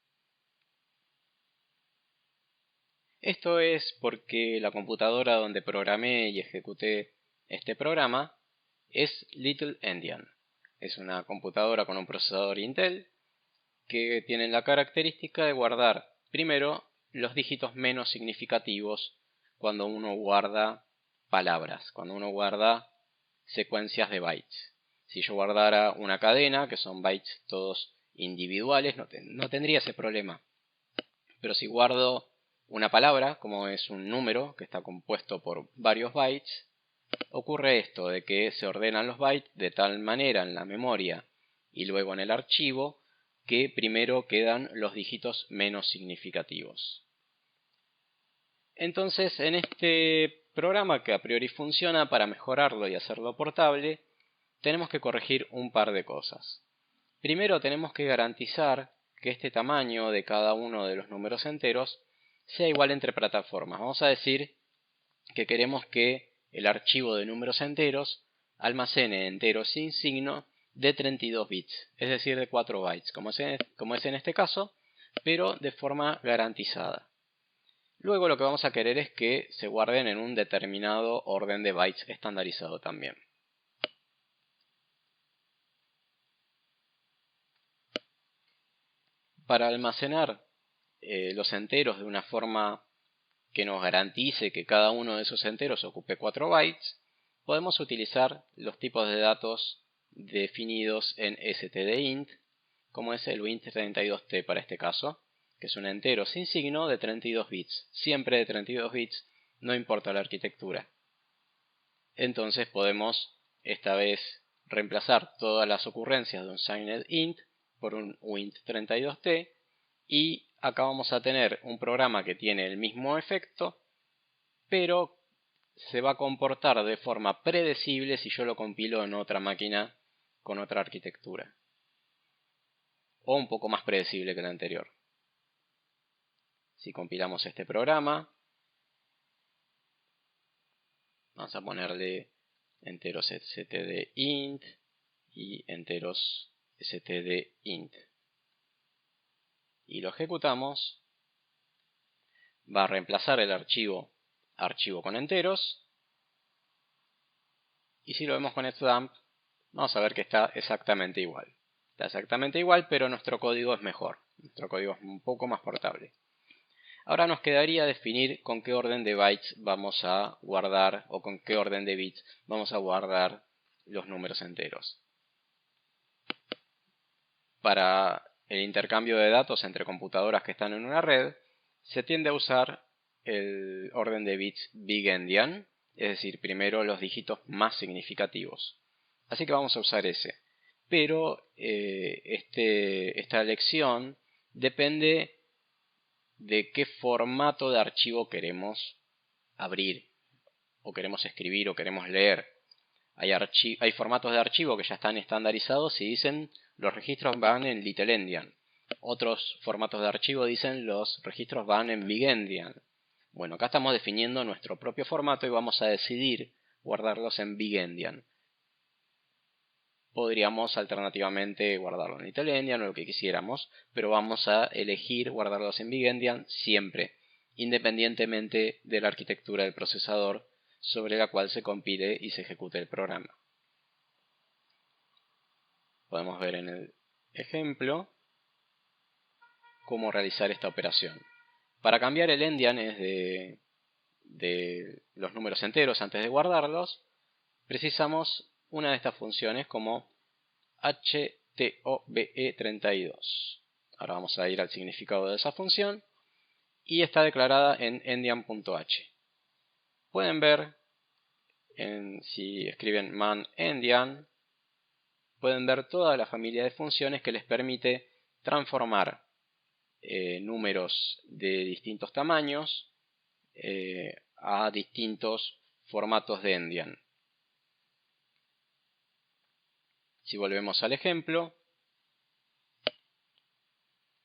[SPEAKER 1] Esto es porque la computadora donde programé y ejecuté este programa es Little Endian. Es una computadora con un procesador Intel que tiene la característica de guardar primero los dígitos menos significativos cuando uno guarda palabras, cuando uno guarda secuencias de bytes. Si yo guardara una cadena, que son bytes todos individuales, no tendría ese problema. Pero si guardo una palabra, como es un número que está compuesto por varios bytes, ocurre esto de que se ordenan los bytes de tal manera en la memoria y luego en el archivo que primero quedan los dígitos menos significativos. Entonces, en este programa, que a priori funciona, para mejorarlo y hacerlo portable, tenemos que corregir un par de cosas. Primero tenemos que garantizar que este tamaño de cada uno de los números enteros sea igual entre plataformas. Vamos a decir que queremos que el archivo de números enteros almacene enteros sin signo de 32 bits, es decir, de 4 bytes, como es en este caso, pero de forma garantizada. Luego lo que vamos a querer es que se guarden en un determinado orden de bytes estandarizado también. Para almacenar los enteros de una forma que nos garantice que cada uno de esos enteros ocupe 4 bytes, podemos utilizar los tipos de datos definidos en stdint, como es el int32t para este caso, que es un entero sin signo de 32 bits, siempre de 32 bits, no importa la arquitectura. Entonces podemos esta vez reemplazar todas las ocurrencias de un signed int por un int32t y acá vamos a tener un programa que tiene el mismo efecto, pero se va a comportar de forma predecible si yo lo compilo en otra máquina con otra arquitectura, o un poco más predecible que la anterior. Si compilamos este programa, vamos a ponerle enteros stdint y enteros stdint. Y lo ejecutamos, va a reemplazar el archivo con enteros. Y si lo vemos con etcdump, vamos a ver que está exactamente igual. Está exactamente igual, pero nuestro código es mejor. Nuestro código es un poco más portable. Ahora nos quedaría definir con qué orden de bytes vamos a guardar, o con qué orden de bits vamos a guardar los números enteros. Para el intercambio de datos entre computadoras que están en una red, se tiende a usar el orden de bits big endian, es decir, primero los dígitos más significativos. Así que vamos a usar ese. Pero esta elección depende de qué formato de archivo queremos abrir, o queremos escribir, o queremos leer. Hay formatos de archivo que ya están estandarizados y dicen los registros van en Little Endian. Otros formatos de archivo dicen los registros van en Big Endian. Bueno, acá estamos definiendo nuestro propio formato y vamos a decidir guardarlos en BigEndian. Podríamos alternativamente guardarlo en LittleEndian o lo que quisiéramos, pero vamos a elegir guardarlos en BigEndian siempre, independientemente de la arquitectura del procesador sobre la cual se compile y se ejecute el programa. Podemos ver en el ejemplo cómo realizar esta operación. Para cambiar el endian es de los números enteros antes de guardarlos, precisamos una de estas funciones como HTOBE32. Ahora vamos a ir al significado de esa función y está declarada en endian.h. Pueden ver, si escriben man endian, pueden ver toda la familia de funciones que les permite transformar números de distintos tamaños a distintos formatos de endian. Si volvemos al ejemplo,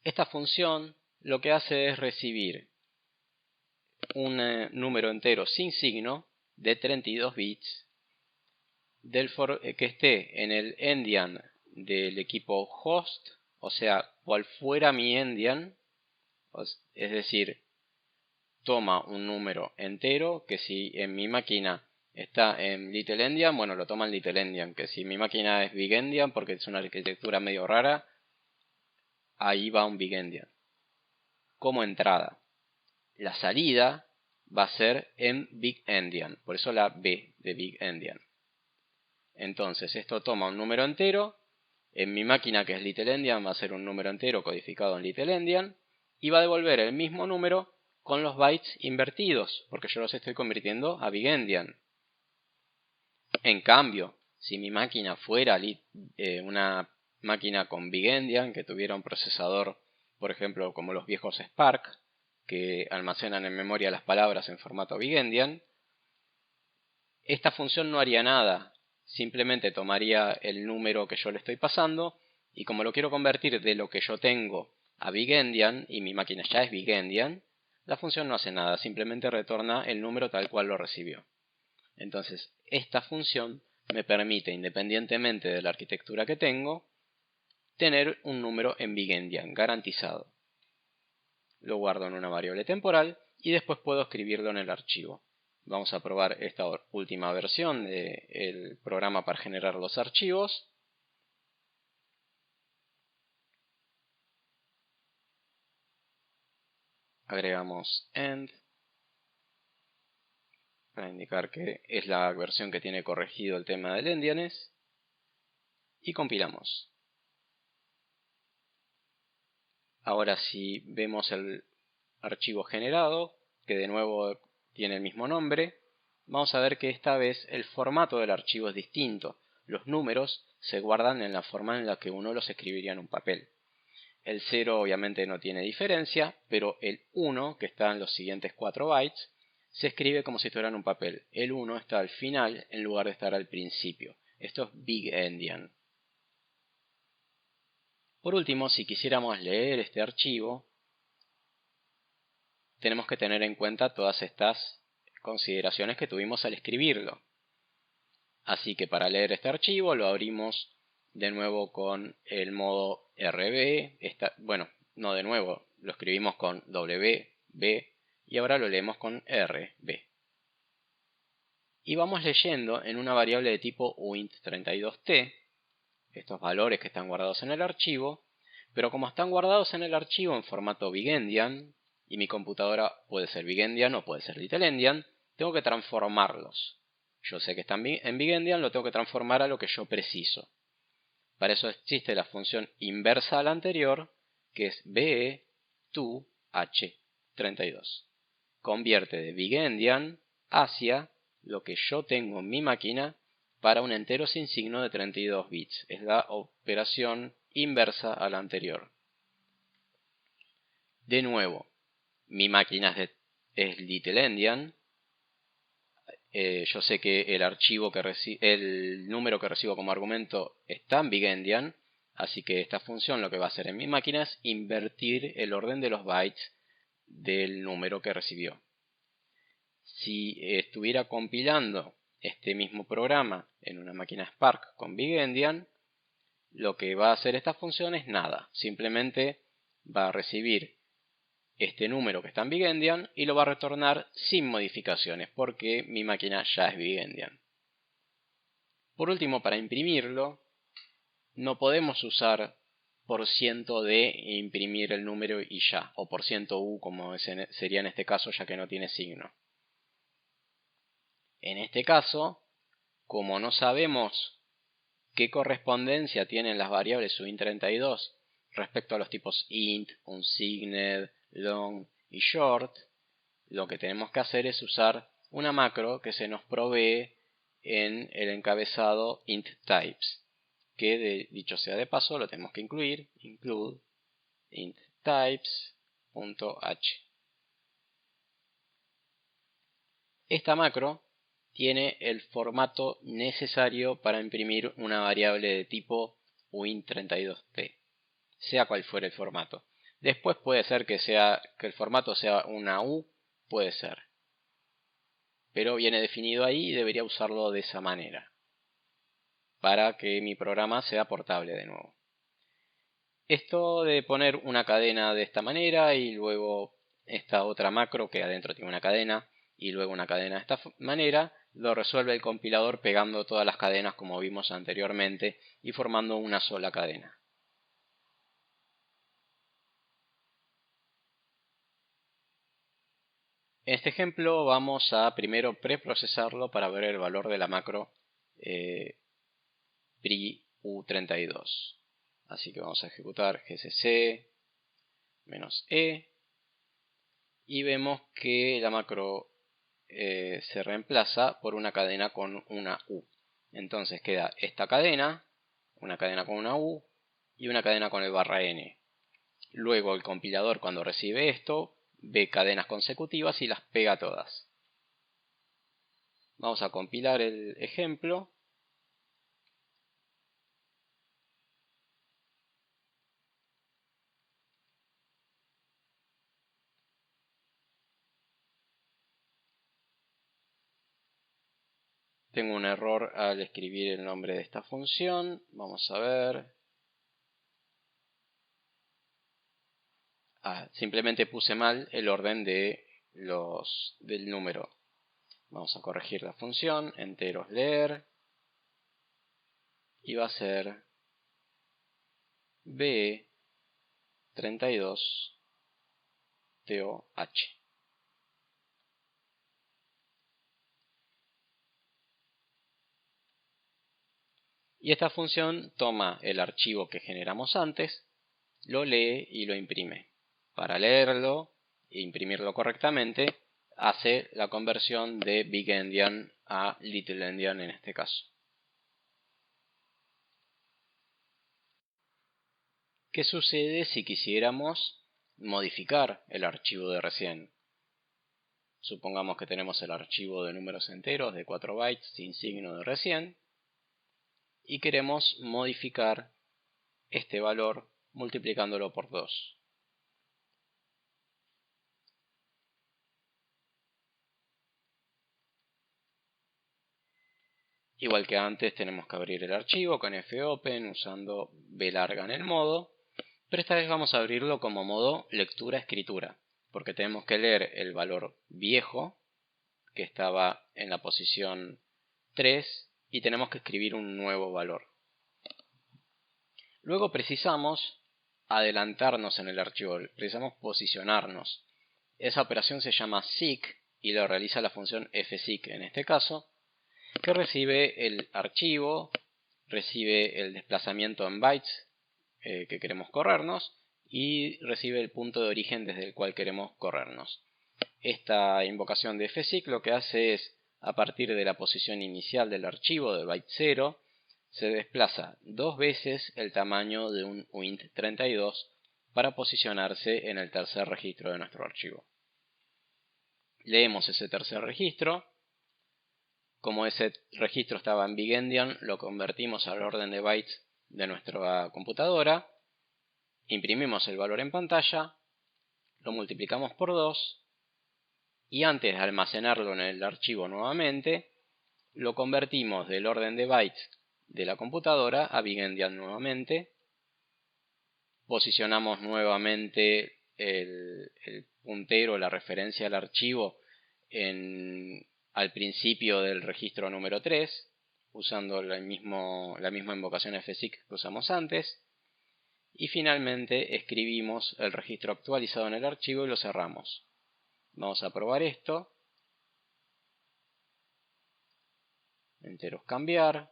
[SPEAKER 1] esta función lo que hace es recibir un número entero sin signo de 32 bits que esté en el endian del equipo host, o sea, cual fuera mi endian, es decir, toma un número entero que si en mi máquina está en LittleEndian, bueno, lo toma en LittleEndian, que si mi máquina es BigEndian porque es una arquitectura medio rara, ahí va un BigEndian como entrada. La salida va a ser en BigEndian, por eso la B de BigEndian. Entonces esto toma un número entero, en mi máquina que es LittleEndian va a ser un número entero codificado en LittleEndian y va a devolver el mismo número con los bytes invertidos, porque yo los estoy convirtiendo a BigEndian. En cambio, si mi máquina fuera una máquina con BigEndian, que tuviera un procesador, por ejemplo, como los viejos Spark, que almacenan en memoria las palabras en formato BigEndian, esta función no haría nada, simplemente tomaría el número que yo le estoy pasando, y como lo quiero convertir de lo que yo tengo a BigEndian, y mi máquina ya es BigEndian, la función no hace nada, simplemente retorna el número tal cual lo recibió. Entonces, esta función me permite, independientemente de la arquitectura que tengo, tener un número en BigEndian garantizado. Lo guardo en una variable temporal y después puedo escribirlo en el archivo. Vamos a probar esta última versión del programa para generar los archivos. Agregamos end para indicar que es la versión que tiene corregido el tema del endianes y compilamos. Ahora si vemos el archivo generado, que de nuevo tiene el mismo nombre, vamos a ver que esta vez el formato del archivo es distinto. Los números se guardan en la forma en la que uno los escribiría en un papel. El 0 obviamente no tiene diferencia, pero el 1, que está en los siguientes 4 bytes, se escribe como si estuviera en un papel. El 1 está al final en lugar de estar al principio. Esto es BigEndian. Por último, si quisiéramos leer este archivo, tenemos que tener en cuenta todas estas consideraciones que tuvimos al escribirlo. Así que para leer este archivo lo abrimos de nuevo con el modo RB. Bueno, no de nuevo, lo escribimos con W, B y ahora lo leemos con RB. Y vamos leyendo en una variable de tipo uint32t estos valores que están guardados en el archivo, pero como están guardados en el archivo en formato BigEndian, y mi computadora puede ser BigEndian o puede ser LittleEndian, tengo que transformarlos. Yo sé que están en BigEndian, lo tengo que transformar a lo que yo preciso. Para eso existe la función inversa a la anterior, que es be to h32. Convierte de BigEndian hacia lo que yo tengo en mi máquina para un entero sin signo de 32 bits. Es la operación inversa a la anterior. De nuevo, mi máquina es LittleEndian. Yo sé que el número que recibo como argumento está en BigEndian, así que esta función lo que va a hacer en mi máquina es invertir el orden de los bytes del número que recibió. Si estuviera compilando este mismo programa en una máquina Spark con BigEndian, lo que va a hacer esta función es nada. Simplemente va a recibir este número que está en BigEndian y lo va a retornar sin modificaciones porque mi máquina ya es BigEndian. Por último, para imprimirlo, no podemos usar %d e imprimir el número y ya, o %u como sería en este caso, ya que no tiene signo. En este caso, como no sabemos qué correspondencia tienen las variables uint32 respecto a los tipos int, unsigned, long y short, lo que tenemos que hacer es usar una macro que se nos provee en el encabezado int_types, que dicho sea de paso lo tenemos que incluir, include int_types.h. Esta macro tiene el formato necesario para imprimir una variable de tipo uint32t, sea cual fuere el formato. Después puede ser que el formato sea una U, puede ser, pero viene definido ahí y debería usarlo de esa manera para que mi programa sea portable de nuevo. Esto de poner una cadena de esta manera y luego esta otra macro que adentro tiene una cadena y luego una cadena de esta manera, lo resuelve el compilador pegando todas las cadenas como vimos anteriormente y formando una sola cadena. En este ejemplo vamos a primero preprocesarlo para ver el valor de la macro priu32. Así que vamos a ejecutar gcc -e y vemos que la macro se reemplaza por una cadena con una U. Entonces queda esta cadena, una cadena con una U y una cadena con el /n. Luego el compilador, cuando recibe esto, ve cadenas consecutivas y las pega todas. Vamos a compilar el ejemplo. Tengo un error al escribir el nombre de esta función. Vamos a ver. Simplemente puse mal el orden del número. Vamos a corregir la función, enteros leer, y va a ser be32toh. Y esta función toma el archivo que generamos antes, lo lee y lo imprime. Para leerlo e imprimirlo correctamente, hace la conversión de BigEndian a LittleEndian en este caso. ¿Qué sucede si quisiéramos modificar el archivo de recién? Supongamos que tenemos el archivo de números enteros de 4 bytes sin signo de recién y queremos modificar este valor multiplicándolo por 2. Igual que antes tenemos que abrir el archivo con fopen usando b larga en el modo, pero esta vez vamos a abrirlo como modo lectura-escritura, porque tenemos que leer el valor viejo que estaba en la posición 3 y tenemos que escribir un nuevo valor. Luego precisamos adelantarnos en el archivo, precisamos posicionarnos. Esa operación se llama seek y lo realiza la función fseek en este caso, que recibe el archivo, recibe el desplazamiento en bytes que queremos corrernos y recibe el punto de origen desde el cual queremos corrernos. Esta invocación de fseek lo que hace es, a partir de la posición inicial del archivo del byte 0, se desplaza 2 veces el tamaño de un uint32 para posicionarse en el tercer registro de nuestro archivo. Leemos ese tercer registro. Como ese registro estaba en BigEndian, lo convertimos al orden de bytes de nuestra computadora, imprimimos el valor en pantalla, lo multiplicamos por 2 y antes de almacenarlo en el archivo nuevamente, lo convertimos del orden de bytes de la computadora a big endian nuevamente. Posicionamos nuevamente el puntero, la referencia al archivo al principio del registro número 3, usando la misma invocación fseek que usamos antes. Y finalmente escribimos el registro actualizado en el archivo y lo cerramos. Vamos a probar esto. Enteros cambiar.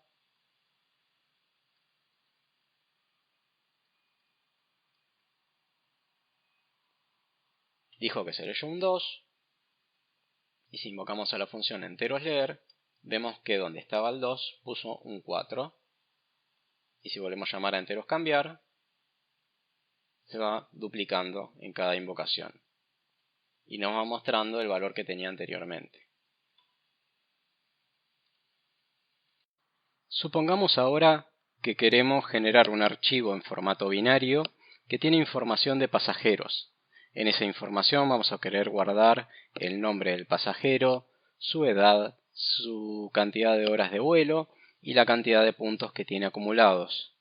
[SPEAKER 1] Dijo que se leyó un 2. Y si invocamos a la función enteros leer, vemos que donde estaba el 2 puso un 4. Y si volvemos a llamar a enteros cambiar, se va duplicando en cada invocación. Y nos va mostrando el valor que tenía anteriormente. Supongamos ahora que queremos generar un archivo en formato binario que tiene información de pasajeros. En esa información vamos a querer guardar el nombre del pasajero, su edad, su cantidad de horas de vuelo y la cantidad de puntos que tiene acumulados.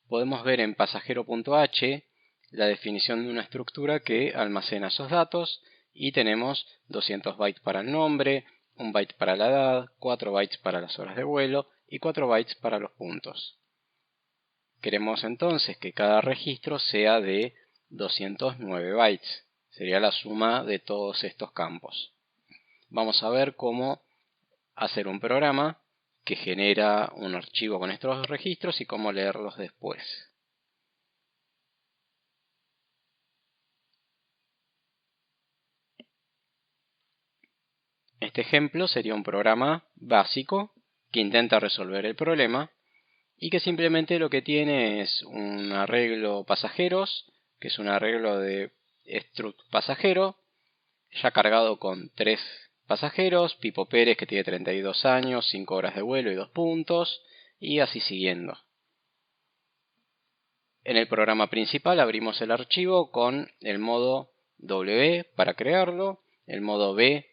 [SPEAKER 1] Podemos ver en pasajero.h la definición de una estructura que almacena esos datos y tenemos 200 bytes para el nombre, 1 byte para la edad, 4 bytes para las horas de vuelo y 4 bytes para los puntos. Queremos entonces que cada registro sea de 209 bytes. Sería la suma de todos estos campos. Vamos a ver cómo hacer un programa que genera un archivo con estos registros y cómo leerlos después. Este ejemplo sería un programa básico que intenta resolver el problema y que simplemente lo que tiene es un arreglo pasajeros, que es un arreglo de struct pasajero, ya cargado con 3 pasajeros, Pipo Pérez que tiene 32 años, 5 horas de vuelo y 2 puntos, y así siguiendo. En el programa principal abrimos el archivo con el modo W para crearlo, el modo B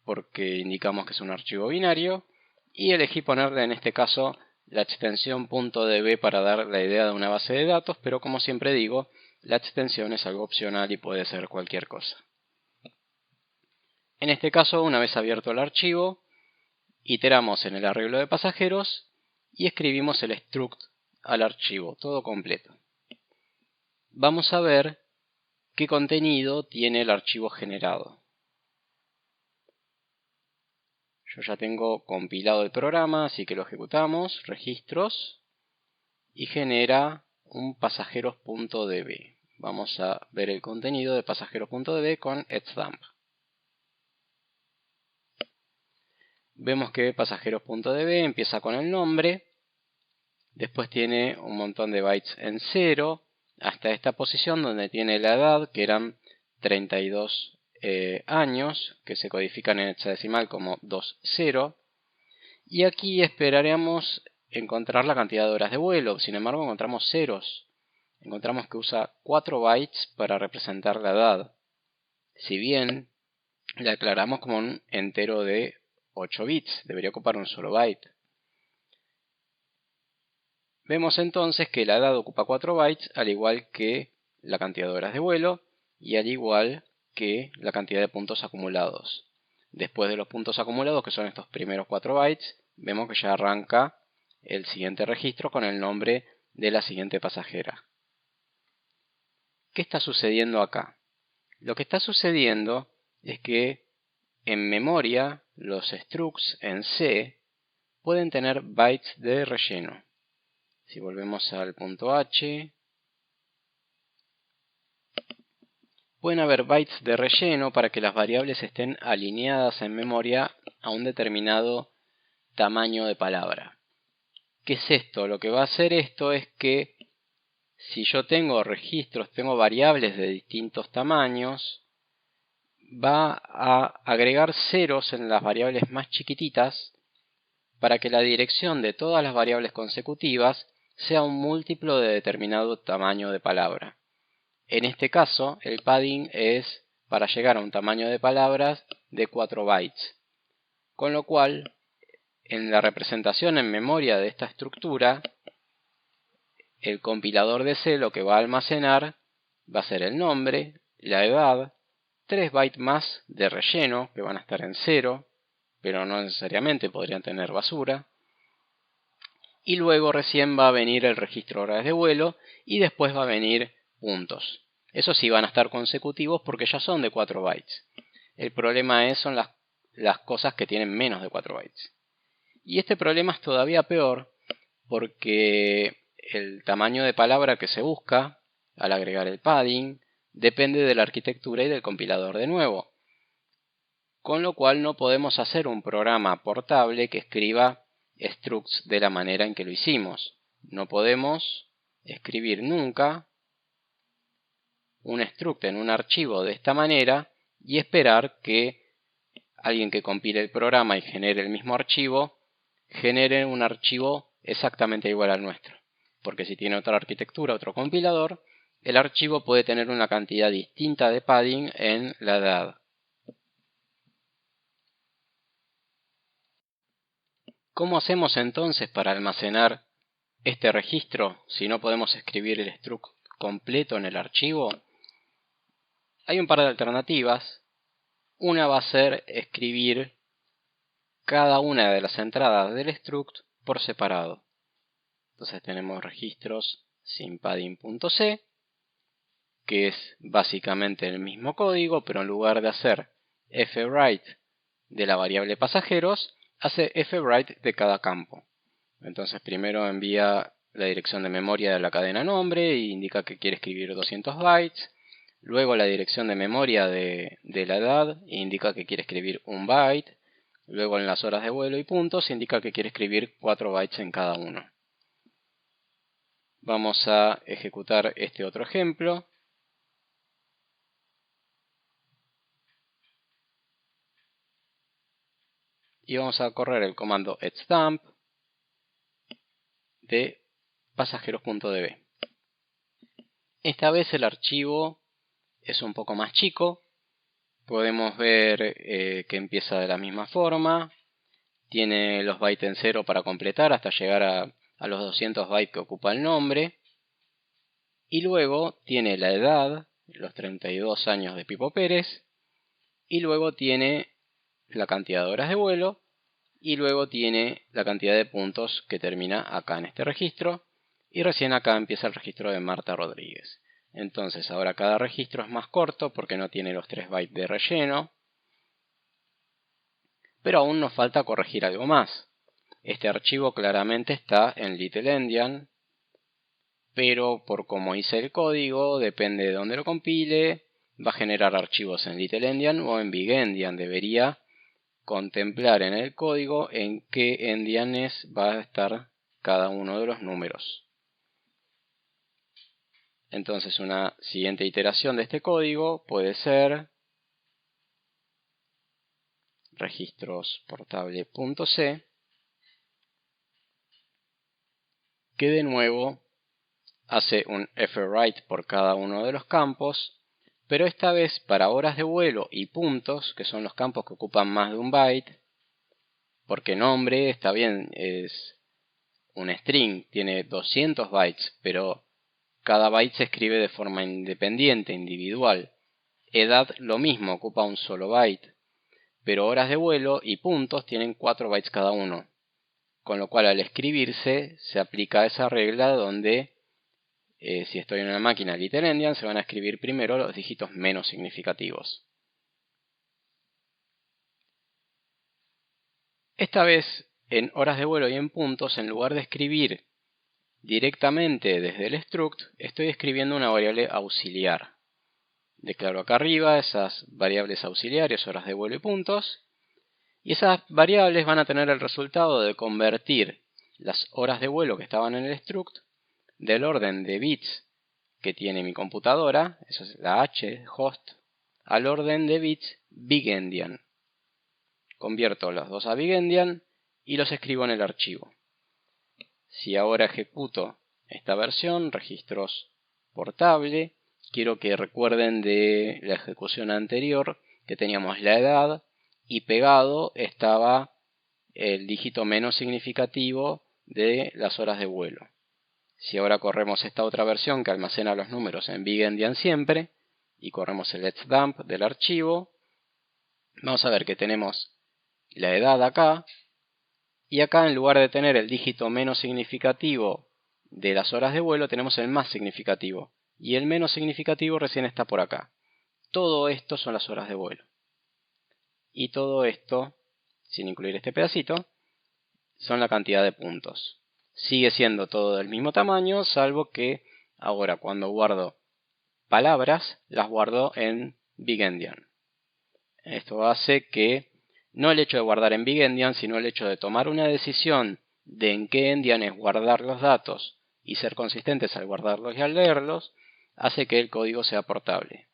[SPEAKER 1] porque indicamos que es un archivo binario, y elegí ponerle en este caso la extensión .db para dar la idea de una base de datos, pero como siempre digo, la extensión es algo opcional y puede ser cualquier cosa. En este caso, una vez abierto el archivo, iteramos en el arreglo de pasajeros y escribimos el struct al archivo, todo completo. Vamos a ver qué contenido tiene el archivo generado. Yo ya tengo compilado el programa, así que lo ejecutamos, registros, y genera un pasajeros.db. Vamos a ver el contenido de pasajeros.db con xdump. Vemos que pasajeros.db empieza con el nombre, después tiene un montón de bytes en 0, hasta esta posición donde tiene la edad, que eran 32 años, que se codifican en hexadecimal como 20, y aquí esperaremos encontrar la cantidad de horas de vuelo. Sin embargo, encontramos ceros. Encontramos que usa 4 bytes para representar la edad, si bien la declaramos como un entero de 8 bits, debería ocupar un solo byte. Vemos entonces que la edad ocupa 4 bytes, al igual que la cantidad de horas de vuelo y al igual que la cantidad de puntos acumulados. Después de los puntos acumulados, que son estos primeros 4 bytes, vemos que ya arranca el siguiente registro con el nombre de la siguiente pasajera. ¿Qué está sucediendo acá? Lo que está sucediendo es que en memoria los structs en C pueden tener bytes de relleno. Si volvemos al punto H, pueden haber bytes de relleno para que las variables estén alineadas en memoria a un determinado tamaño de palabra. ¿Qué es esto? Lo que va a hacer esto es que si yo tengo registros, tengo variables de distintos tamaños, va a agregar ceros en las variables más chiquititas para que la dirección de todas las variables consecutivas sea un múltiplo de determinado tamaño de palabra. En este caso, el padding es para llegar a un tamaño de palabras de 4 bytes. Con lo cual, en la representación en memoria de esta estructura, el compilador de C lo que va a almacenar va a ser el nombre, la edad, 3 bytes más de relleno que van a estar en 0, pero no necesariamente podrían tener basura. Y luego recién va a venir el registro horas de vuelo y después va a venir puntos. Eso sí van a estar consecutivos porque ya son de 4 bytes. El problema son las cosas que tienen menos de 4 bytes. Y este problema es todavía peor porque el tamaño de palabra que se busca al agregar el padding depende de la arquitectura y del compilador de nuevo. Con lo cual no podemos hacer un programa portable que escriba structs de la manera en que lo hicimos. No podemos escribir nunca un struct en un archivo de esta manera y esperar que alguien que compile el programa y genere el mismo archivo, genere un archivo exactamente igual al nuestro. Porque si tiene otra arquitectura, otro compilador, el archivo puede tener una cantidad distinta de padding en la edad. ¿Cómo hacemos entonces para almacenar este registro si no podemos escribir el struct completo en el archivo? Hay un par de alternativas. Una va a ser escribir cada una de las entradas del struct por separado. Entonces tenemos registros sin padding.c, que es básicamente el mismo código, pero en lugar de hacer fwrite de la variable pasajeros, hace fwrite de cada campo. Entonces primero envía la dirección de memoria de la cadena nombre e indica que quiere escribir 200 bytes. Luego la dirección de memoria de la edad indica que quiere escribir 1 byte. Luego en las horas de vuelo y puntos indica que quiere escribir 4 bytes en cada uno. Vamos a ejecutar este otro ejemplo. Y vamos a correr el comando etcdump de pasajeros.db. Esta vez el archivo es un poco más chico. Podemos ver que empieza de la misma forma. Tiene los bytes en 0 para completar hasta llegar a los 200 bytes que ocupa el nombre. Y luego tiene la edad, los 32 años de Pipo Pérez. Y luego tiene la cantidad de horas de vuelo. Y luego tiene la cantidad de puntos que termina acá en este registro. Y recién acá empieza el registro de Marta Rodríguez. Entonces ahora cada registro es más corto porque no tiene los 3 bytes de relleno. Pero aún nos falta corregir algo más. Este archivo claramente está en LittleEndian, pero por cómo hice el código, depende de dónde lo compile, va a generar archivos en LittleEndian o en BigEndian. Debería contemplar en el código en qué endianes va a estar cada uno de los números. Entonces una siguiente iteración de este código puede ser registros portable.c, que de nuevo hace un fwrite por cada uno de los campos, pero esta vez para horas de vuelo y puntos, que son los campos que ocupan más de un byte, porque nombre está bien, es un string, tiene 200 bytes, pero cada byte se escribe de forma independiente, individual. Edad lo mismo, ocupa un solo byte, pero horas de vuelo y puntos tienen 4 bytes cada uno, con lo cual al escribirse se aplica esa regla donde si estoy en una máquina LittleEndian se van a escribir primero los dígitos menos significativos. Esta vez en horas de vuelo y en puntos, en lugar de escribir directamente desde el struct, estoy escribiendo una variable auxiliar. Declaro acá arriba esas variables auxiliares, horas de vuelo y puntos, y esas variables van a tener el resultado de convertir las horas de vuelo que estaban en el struct del orden de bits que tiene mi computadora, eso es la H, host, al orden de bits BigEndian. Convierto los dos a BigEndian y los escribo en el archivo. Si ahora ejecuto esta versión, registros portable, quiero que recuerden de la ejecución anterior que teníamos la edad y pegado estaba el dígito menos significativo de las horas de vuelo. Si ahora corremos esta otra versión que almacena los números en big endian siempre y corremos el let's dump del archivo, vamos a ver que tenemos la edad acá, y acá en lugar de tener el dígito menos significativo de las horas de vuelo tenemos el más significativo, y el menos significativo recién está por acá. Todo esto son las horas de vuelo, y todo esto, sin incluir este pedacito, son la cantidad de puntos. Sigue siendo todo del mismo tamaño, salvo que ahora cuando guardo palabras, las guardo en big endian. Esto hace que no el hecho de guardar en big endian, sino el hecho de tomar una decisión de en qué endian es guardar los datos y ser consistentes al guardarlos y al leerlos, hace que el código sea portable.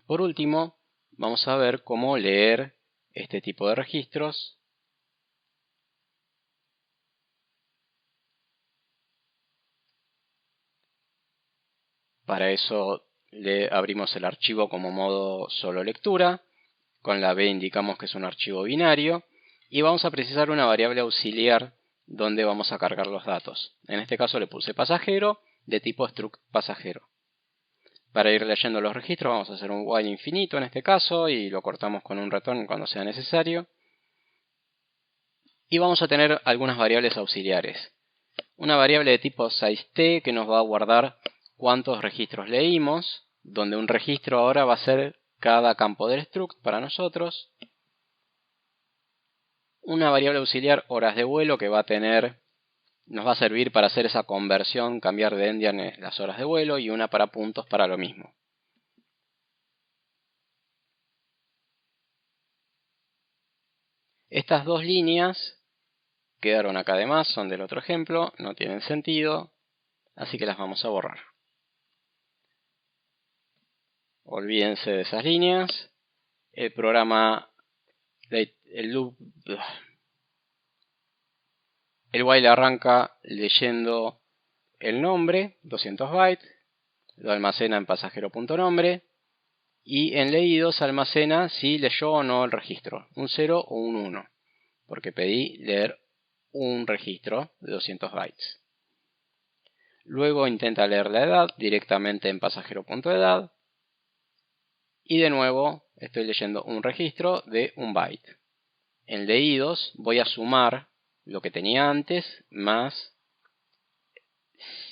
[SPEAKER 1] Por último, vamos a ver cómo leer este tipo de registros. Para eso le abrimos el archivo como modo solo lectura. Con la B indicamos que es un archivo binario. Y vamos a precisar una variable auxiliar donde vamos a cargar los datos. En este caso le puse pasajero de tipo struct pasajero. Para ir leyendo los registros vamos a hacer un while infinito en este caso y lo cortamos con un return cuando sea necesario. Y vamos a tener algunas variables auxiliares. Una variable de tipo sizeT que nos va a guardar cuántos registros leímos, donde un registro ahora va a ser cada campo del struct para nosotros. Una variable auxiliar horas de vuelo que nos va a servir para hacer esa conversión, cambiar de endian las horas de vuelo, y una para puntos para lo mismo. Estas dos líneas quedaron acá además, son del otro ejemplo, no tienen sentido, así que las vamos a borrar. Olvídense de esas líneas. El programa, el loop, el while arranca leyendo el nombre, 200 bytes, lo almacena en pasajero.nombre y en leídos almacena si leyó o no el registro, un 0 o un 1, porque pedí leer un registro de 200 bytes. Luego intenta leer la edad directamente en pasajero.edad y de nuevo estoy leyendo un registro de 1 byte. En leídos voy a sumar lo que tenía antes más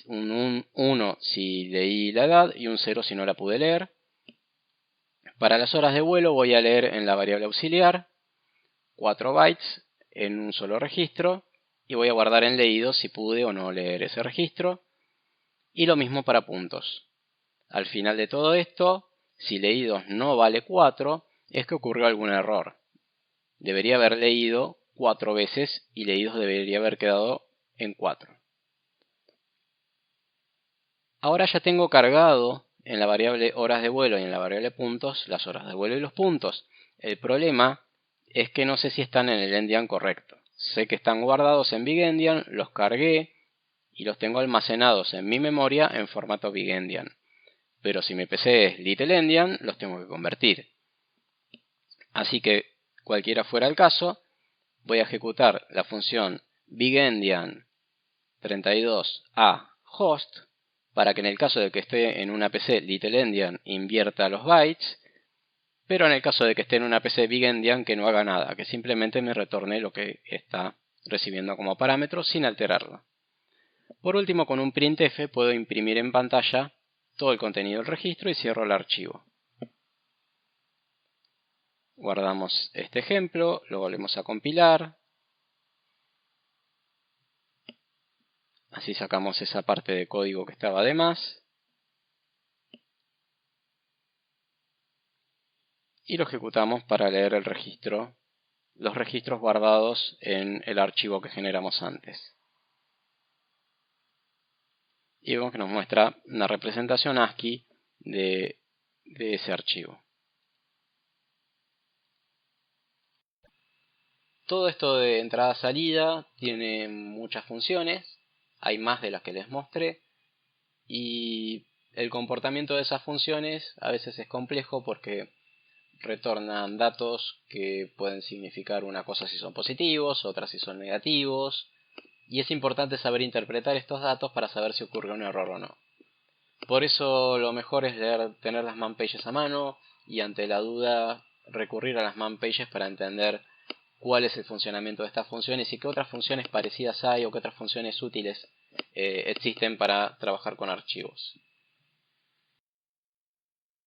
[SPEAKER 1] un 1 si leí la edad y un 0 si no la pude leer. Para las horas de vuelo voy a leer en la variable auxiliar 4 bytes en un solo registro y voy a guardar en leídos si pude o no leer ese registro. Y lo mismo para puntos. Al final de todo esto, si leídos no vale 4, es que ocurrió algún error. Debería haber leído 4 veces y leídos debería haber quedado en 4. Ahora ya tengo cargado en la variable horas de vuelo y en la variable puntos las horas de vuelo y los puntos. El problema es que no sé si están en el endian correcto. Sé que están guardados en big endian, los cargué y los tengo almacenados en mi memoria en formato big endian. Pero si mi PC es little endian, los tengo que convertir. Así que, cualquiera fuera el caso, voy a ejecutar la función bigendian 32a host para que en el caso de que esté en una PC little endian invierta los bytes, pero en el caso de que esté en una PC big endian que no haga nada, que simplemente me retorne lo que está recibiendo como parámetro sin alterarlo. Por último, con un printf puedo imprimir en pantalla todo el contenido del registro y cierro el archivo. Guardamos este ejemplo, lo volvemos a compilar. Así sacamos esa parte de código que estaba de más. Y lo ejecutamos para leer el registro, los registros guardados en el archivo que generamos antes. Y vemos que nos muestra una representación ASCII de ese archivo. Todo esto de entrada-salida tiene muchas funciones, hay más de las que les mostré, y el comportamiento de esas funciones a veces es complejo porque retornan datos que pueden significar una cosa si son positivos, otras si son negativos, y es importante saber interpretar estos datos para saber si ocurrió un error o no. Por eso lo mejor es tener las man pages a mano y ante la duda recurrir a las man pages para entender cuál es el funcionamiento de estas funciones y qué otras funciones parecidas hay o qué otras funciones útiles existen para trabajar con archivos.